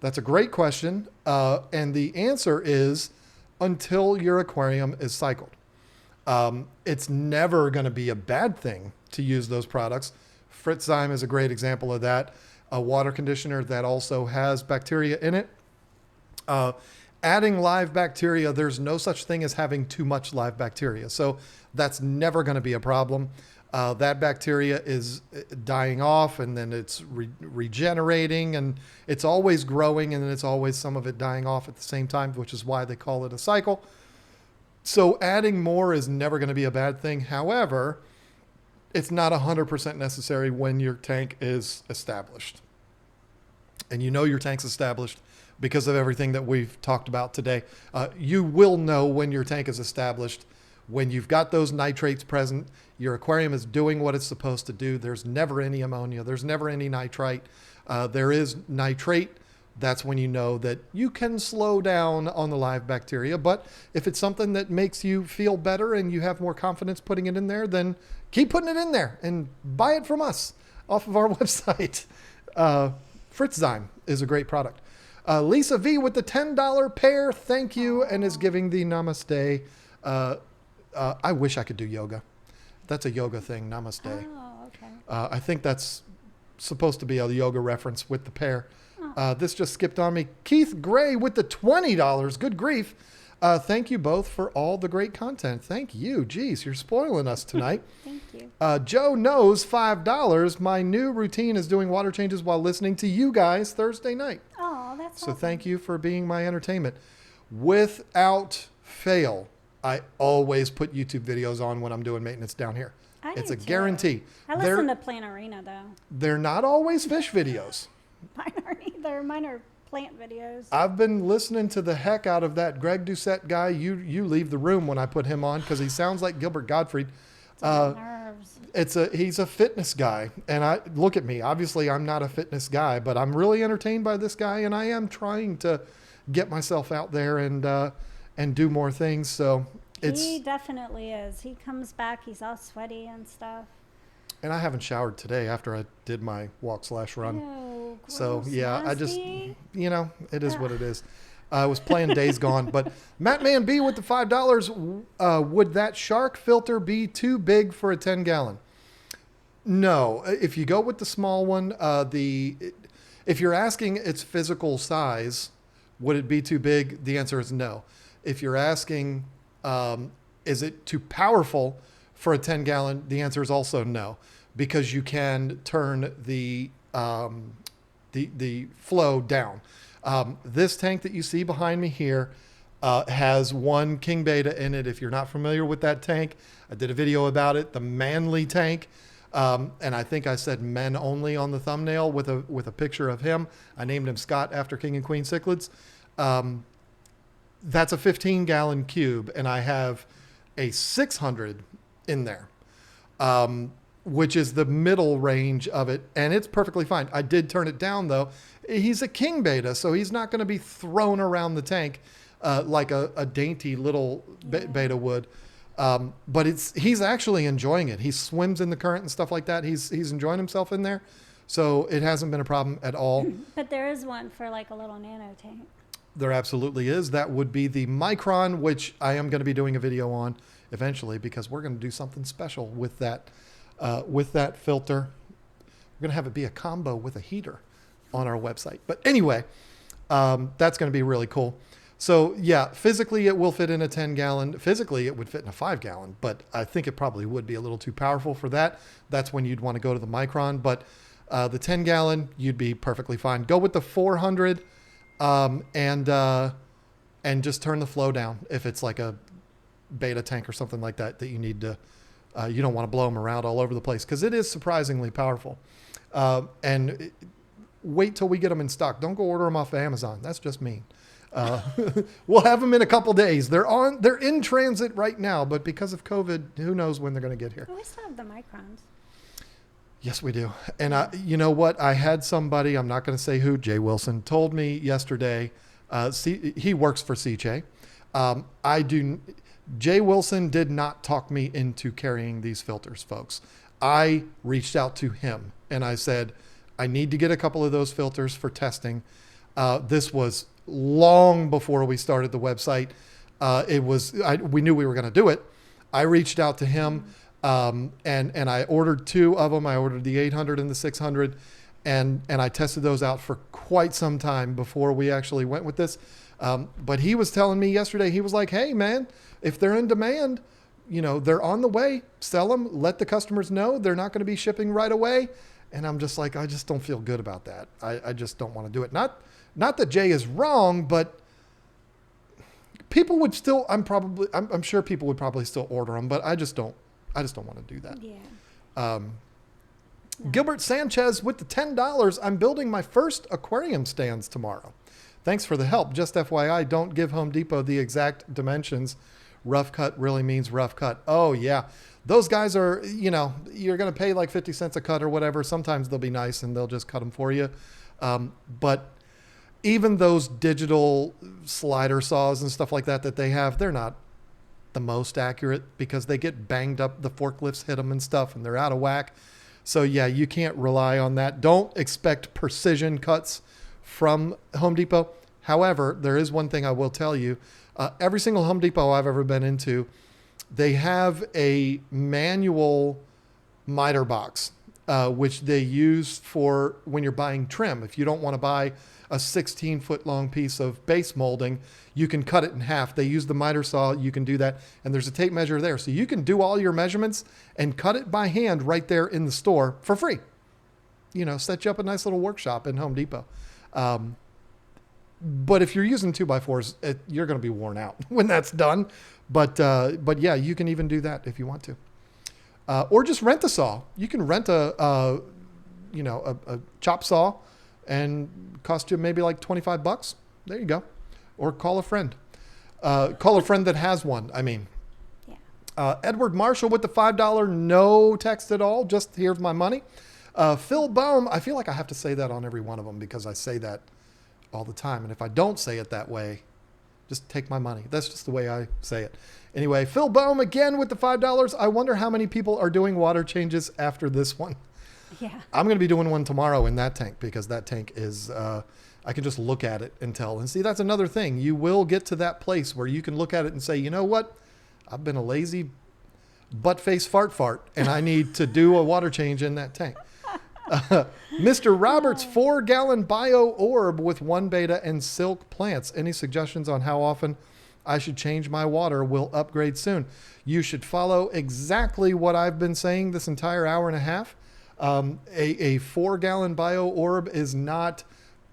Speaker 1: That's a great question. And the answer is until your aquarium is cycled. It's never going to be a bad thing to use those products. Fritzzyme is a great example of that. A water conditioner that also has bacteria in it. Adding live bacteria, there's no such thing as having too much live bacteria. So that's never going to be a problem. That bacteria is dying off and then it's regenerating and it's always growing and then it's always some of it dying off at the same time, which is why they call it a cycle. So adding more is never going to be a bad thing. However, it's not 100% necessary when your tank is established. And you know your tank's established because of everything that we've talked about today. You will know when your tank is established, when you've got those nitrates present, your aquarium is doing what it's supposed to do. There's never any ammonia. There's never any nitrite. There is nitrate. That's when you know that you can slow down on the live bacteria. But if it's something that makes you feel better and you have more confidence putting it in there, then keep putting it in there and buy it from us off of our website. Fritzzyme is a great product. Lisa V with the $10 pair, thank you, and is giving the namaste. I wish I could do yoga. That's a yoga thing, namaste.
Speaker 2: Oh, okay.
Speaker 1: I think that's supposed to be a yoga reference with the pair. This just skipped on me. Keith Gray with the $20. Good grief. Thank you both for all the great content. Thank you. Geez, you're spoiling us tonight.
Speaker 2: Thank you.
Speaker 1: Joe knows $5. My new routine is doing water changes while listening to you guys Thursday night.
Speaker 2: Oh, that's
Speaker 1: So
Speaker 2: awesome.
Speaker 1: thank you for being my entertainment. Without fail, I always put YouTube videos on when I'm doing maintenance down here. It's
Speaker 2: do
Speaker 1: a
Speaker 2: too.
Speaker 1: guarantee.
Speaker 2: I listen to Plant Arena, though.
Speaker 1: They're not always fish videos.
Speaker 2: Mine aren't either. Mine are plant videos.
Speaker 1: I've been listening to the heck out of that Greg Doucette guy. You leave the room when I put him on because he sounds like Gilbert Gottfried.
Speaker 2: Nerves.
Speaker 1: He's a fitness guy, and I look at me. Obviously, I'm not a fitness guy, but I'm really entertained by this guy, and I am trying to get myself out there and do more things. So
Speaker 2: He definitely is. He comes back. He's all sweaty and stuff.
Speaker 1: And I haven't showered today after I did my walk/run.
Speaker 2: Ew,
Speaker 1: So
Speaker 2: gross,
Speaker 1: yeah, I just,
Speaker 2: nasty.
Speaker 1: it is what it is. I was playing Days Gone, but Matt Man B with the $5. Would that shark filter be too big for a 10-gallon? No. If you go with the small one, if you're asking its physical size, would it be too big? The answer is no. If you're asking, is it too powerful for a 10-gallon? The answer is also no, because you can turn the flow down. This tank that you see behind me here has one king beta in it. If you're not familiar with that tank, I did a video about it, the manly tank. And I think I said men only on the thumbnail with a picture of him. I named him Scott after King and Queen cichlids. That's a 15-gallon cube, and I have a 600 in there, which is the middle range of it, and it's perfectly fine. I did turn it down, though. He's a king beta, so he's not going to be thrown around the tank like a dainty little beta would. But he's actually enjoying it. He swims in the current and stuff like that. He's enjoying himself in there, so it hasn't been a problem at all.
Speaker 2: But there is one for like a little nano tank.
Speaker 1: There absolutely is. That would be the Micron, which I am going to be doing a video on eventually because we're going to do something special with that filter. We're going to have it be a combo with a heater on our website. But anyway, that's going to be really cool. So yeah, physically it will fit in a 10-gallon. Physically it would fit in a 5-gallon, but I think it probably would be a little too powerful for that. That's when you'd want to go to the Micron. But the 10-gallon, you'd be perfectly fine. Go with the 400 and just turn the flow down if it's like a beta tank or something like that you need to, you don't want to blow them around all over the place because it is surprisingly powerful. Wait till we get them in stock. Don't go order them off of Amazon. That's just mean. We'll have them in a couple days. They're in transit right now, but because of COVID, who knows when they're going to get here.
Speaker 2: Oh, we still have the microns.
Speaker 1: Yes, we do. And you know what? I had somebody, I'm not going to say who, Jay Wilson, told me yesterday, he works for CJ. Jay Wilson did not talk me into carrying these filters, folks. I reached out to him and I said, I need to get a couple of those filters for testing. This was long before we started the website. We knew we were going to do it. I reached out to him. And I ordered two of them. I ordered the 800 and the 600, and I tested those out for quite some time before we actually went with this. But he was telling me yesterday, he was like, hey man, if they're in demand, they're on the way, sell them, let the customers know they're not going to be shipping right away. And I'm just like, I just don't feel good about that. I just don't want to do it. Not that Jay is wrong, but people would still, I'm sure people would probably still order them, but I just don't want to do that.
Speaker 2: Yeah.
Speaker 1: No. Gilbert Sanchez with the $10. I'm building my first aquarium stands tomorrow. Thanks for the help. Just FYI, don't give Home Depot the exact dimensions. Rough cut really means rough cut. Oh yeah. Those guys are, you're going to pay like 50 cents a cut or whatever. Sometimes they'll be nice and they'll just cut them for you. But even those digital slider saws and stuff like that they have, they're not the most accurate because they get banged up. The forklifts hit them and stuff and they're out of whack. So yeah, you can't rely on that. Don't expect precision cuts from Home Depot. However, there is one thing I will tell you. Every single Home Depot I've ever been into, they have a manual miter box, which they use for when you're buying trim. If you don't want to buy a 16-foot long piece of base molding, you can cut it in half. They use the miter saw. You can do that. And there's a tape measure there. So you can do all your measurements and cut it by hand right there in the store for free. Set you up a nice little workshop in Home Depot. But if you're using 2x4s, you're going to be worn out when that's done. But yeah, you can even do that if you want to. Or just rent a saw. You can rent a chop saw and cost you maybe like $25. There you go. Or call a friend. Call a friend that has one. I mean, yeah. Edward Marshall with the $5, no text at all. Just here's my money. Phil Bohm. I feel like I have to say that on every one of them because I say that all the time. And if I don't say it that way, just take my money. That's just the way I say it. Anyway, Phil Bohm again with the $5. I wonder how many people are doing water changes after this one.
Speaker 2: Yeah.
Speaker 1: I'm going to be doing one tomorrow in that tank because that tank is, I can just look at it and tell. And see, that's another thing. You will get to that place where you can look at it and say, you know what? I've been a lazy butt face fart, and I need to do a water change in that tank. Mr. Roberts, 4-gallon bio orb with 1 beta and silk plants. Any suggestions on how often I should change my water? Will upgrade soon. You should follow exactly what I've been saying this entire hour and a half. A 4-gallon bio orb is not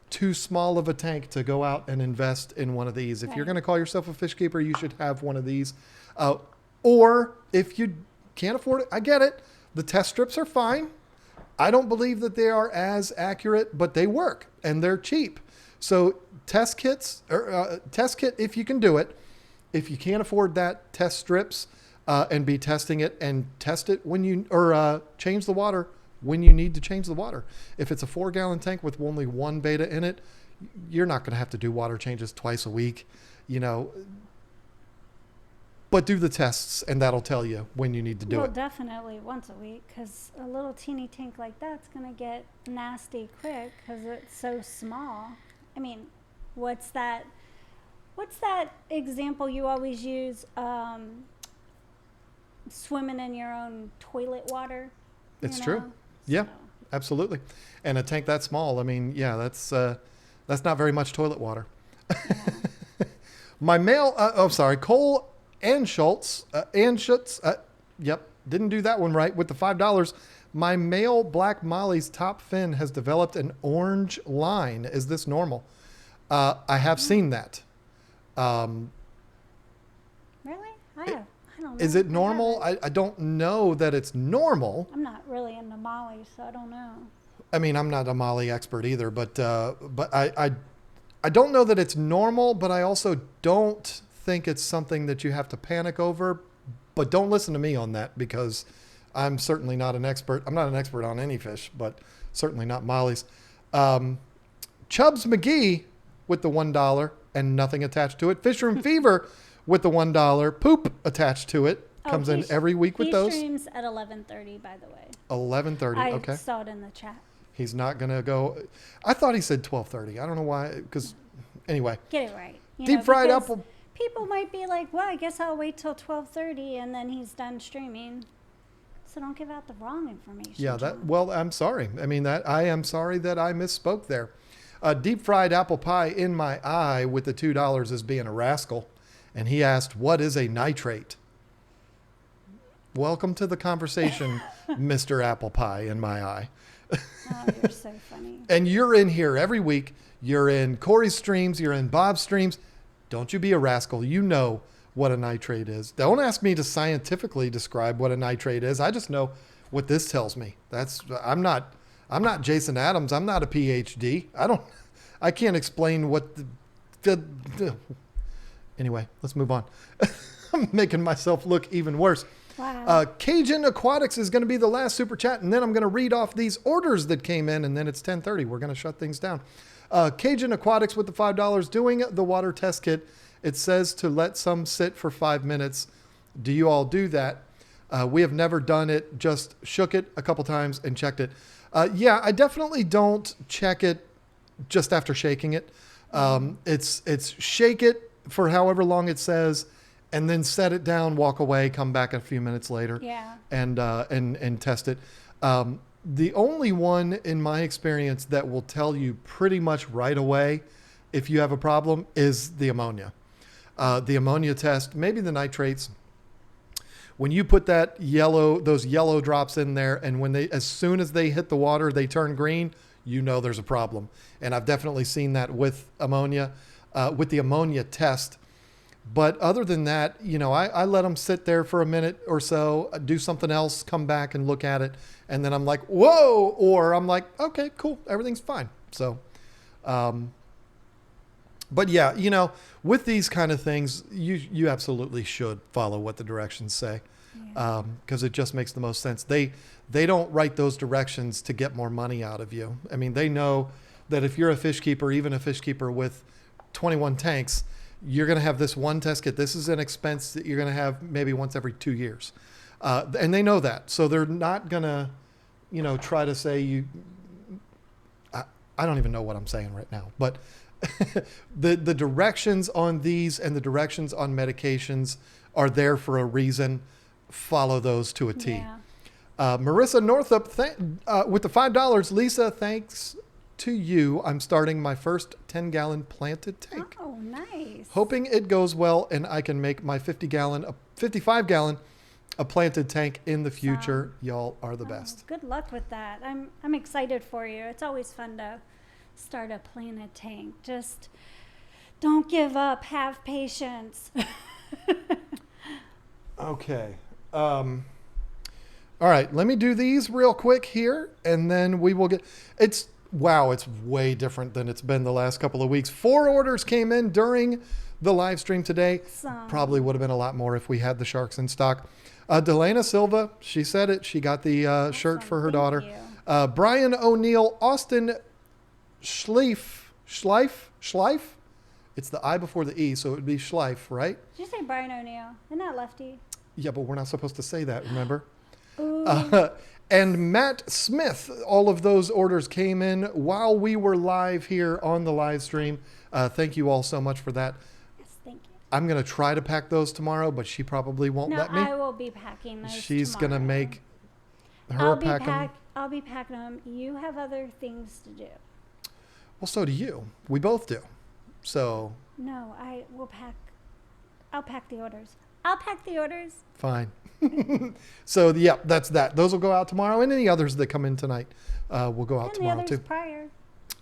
Speaker 1: too small of a tank to go out and invest in one of these. If you're going to call yourself a fish keeper, you should have one of these. Or if you can't afford it, I get it. The test strips are fine. I don't believe that they are as accurate, but they work and they're cheap. So test kit if you can do it. If you can't afford that, test strips and be testing it and test it when change the water when you need to change the water. If it's a 4-gallon tank with only 1 beta in it, you're not going to have to do water changes twice a week, but do the tests and that'll tell you when you need to do it.
Speaker 2: Well, definitely once a week because a little teeny tank like that's going to get nasty quick because it's so small. I mean, what's that example you always use? Swimming in your own toilet water.
Speaker 1: It's true. Yeah, so. Absolutely. And a tank that small, I mean, yeah, that's not very much toilet water. Yeah. My mail, Cole Anschutz, didn't do that one right with the $5. My male black molly's top fin has developed an orange line. Is this normal? I have seen that.
Speaker 2: Really? I don't know.
Speaker 1: Is it normal? I don't know that it's normal.
Speaker 2: I'm not really into molly, so I don't know.
Speaker 1: I mean, I'm not a molly expert either, but I don't know that it's normal, but I also don't think it's something that you have to panic over. But don't listen to me on that because I'm certainly not an expert. I'm not an expert on any fish, but certainly not mollies. Chubbs McGee with the $1 and nothing attached to it. Fisherman Fever with the $1, poop attached to it. Comes in every week with those.
Speaker 2: He streams at 11:30, by the way.
Speaker 1: 11:30, okay.
Speaker 2: I saw it in the chat.
Speaker 1: He's not going to go. I thought he said 12:30. I don't know why, because anyway.
Speaker 2: Get it right.
Speaker 1: Deep fried apple.
Speaker 2: People might be like, well, I guess I'll wait till 12:30 and then he's done streaming. So don't give out the wrong information.
Speaker 1: Yeah, well, I'm sorry. I mean, I am sorry that I misspoke there. Deep fried apple pie in my eye with the $2 as being a rascal. And he asked, what is a nitrate? Welcome to the conversation, Mr. Apple Pie in my eye.
Speaker 2: Oh, you're so funny.
Speaker 1: And you're in here every week. You're in Corey's streams. You're in Bob's streams. Don't you be a rascal. You know what a nitrate is. Don't ask me to scientifically describe what a nitrate is. I just know what this tells me. I'm not Jason Adams. I'm not a PhD. I can't explain what anyway, let's move on. I'm making myself look even worse.
Speaker 2: Wow.
Speaker 1: Cajun Aquatics is going to be the last super chat, and then I'm going to read off these orders that came in, and then it's 10:30. We're going to shut things down. Cajun Aquatics with the $5 doing the water test kit. It says to let some sit for 5 minutes. Do you all do that? We have never done it, just shook it a couple times and checked it. Yeah, I definitely don't check it just after shaking it. It's shake it for however long it says, and then set it down, walk away, come back a few minutes later, and test it. The only one in my experience that will tell you pretty much right away if you have a problem is the ammonia. The ammonia test, maybe the nitrates. When you put those yellow drops in there, and as soon as they hit the water, they turn green, you know there's a problem. And I've definitely seen that with ammonia, with the ammonia test. But other than that, I let them sit there for a minute or so, do something else, come back and look at it. And then I'm like, whoa, or I'm like, okay, cool. Everything's fine. So, but yeah, with these kind of things, you absolutely should follow what the directions say, because it just makes the most sense. They don't write those directions to get more money out of you. I mean, they know that if you're a fish keeper, even a fish keeper with 21 tanks, you're going to have this one test kit. This is an expense that you're going to have maybe once every 2 years. And they know that. So they're not going to, try to say I don't even know what I'm saying right now, but the directions on these and the directions on medications are there for a reason. Follow those to a T.
Speaker 2: Yeah.
Speaker 1: Marissa Northup with the $5. Lisa, thanks to you. I'm starting my first 10-gallon planted tank.
Speaker 2: Oh, nice.
Speaker 1: Hoping it goes well and I can make my 55-gallon a planted tank in the future. Y'all are the best.
Speaker 2: Good luck with that. I'm excited for you. It's always fun to start a planted tank. Just don't give up. Have patience.
Speaker 1: Okay. All right. Let me do these real quick here, and then we will get... It's way different than it's been the last couple of weeks. 4 orders came in during the live stream today. Probably would have been a lot more if we had the sharks in stock. Delana Silva, she said it. She got the shirt for her daughter. Brian O'Neill, Austin Schleif. It's the I before the E, so it would be Schleif, right?
Speaker 2: Did you say Brian O'Neill? Isn't that lefty?
Speaker 1: Yeah, but we're not supposed to say that, remember?
Speaker 2: Ooh.
Speaker 1: And Matt Smith, all of those orders came in while we were live here on the live stream. Thank you all so much for that.
Speaker 2: Yes, thank you.
Speaker 1: I'm going to try to pack those tomorrow, but she probably won't let me.
Speaker 2: No, I will be packing those
Speaker 1: She's
Speaker 2: tomorrow.
Speaker 1: going to make her pack them.
Speaker 2: I'll be packing them. You have other things to do.
Speaker 1: Well, so do you. We both do. So.
Speaker 2: No, I will pack. I'll pack the orders. I'll pack the orders.
Speaker 1: Fine. So, yeah, that's that. Those will go out tomorrow, and any others that come in tonight will go out tomorrow,
Speaker 2: and the others
Speaker 1: too.
Speaker 2: prior.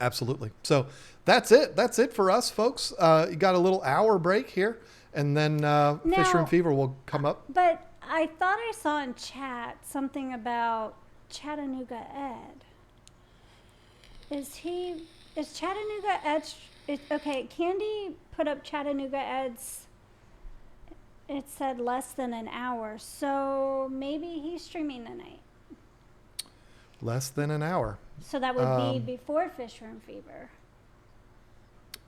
Speaker 1: Absolutely. So, that's it. That's it for us, folks. You got a little hour break here, and then Fisherman Fever will come up.
Speaker 2: But I thought I saw in chat something about Chattanooga Ed. Is Chattanooga Ed... Okay, Candy put up Chattanooga Ed's... It said less than an hour, so maybe he's streaming tonight?
Speaker 1: Less than an hour.
Speaker 2: So that would be before Fish Room Fever.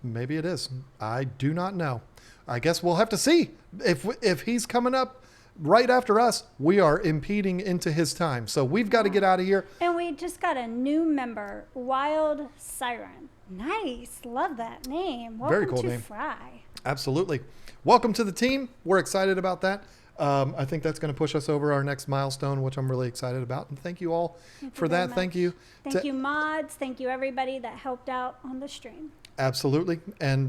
Speaker 1: Maybe it is. I do not know. I guess we'll have to see. If he's coming up right after us, we are impeding into his time. So we've got to get out of here.
Speaker 2: And we just got a new member, Wild Siren. Nice. Love that name. Welcome
Speaker 1: Very cool
Speaker 2: to
Speaker 1: name.
Speaker 2: Fry.
Speaker 1: Absolutely. Welcome to the team. We're excited about that. I think that's going to push us over our next milestone, which I'm really excited about. And thank you all for that. Thank you.
Speaker 2: Thank you, mods. Thank you, everybody that helped out on the stream.
Speaker 1: Absolutely. And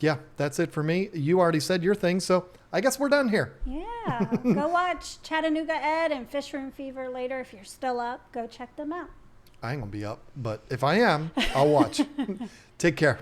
Speaker 1: yeah, that's it for me. You already said your thing, so I guess we're done here.
Speaker 2: Yeah. Go watch Chattanooga Ed and Fish Room Fever later. If you're still up, go check them out.
Speaker 1: I ain't going to be up, but if I am, I'll watch. Take care.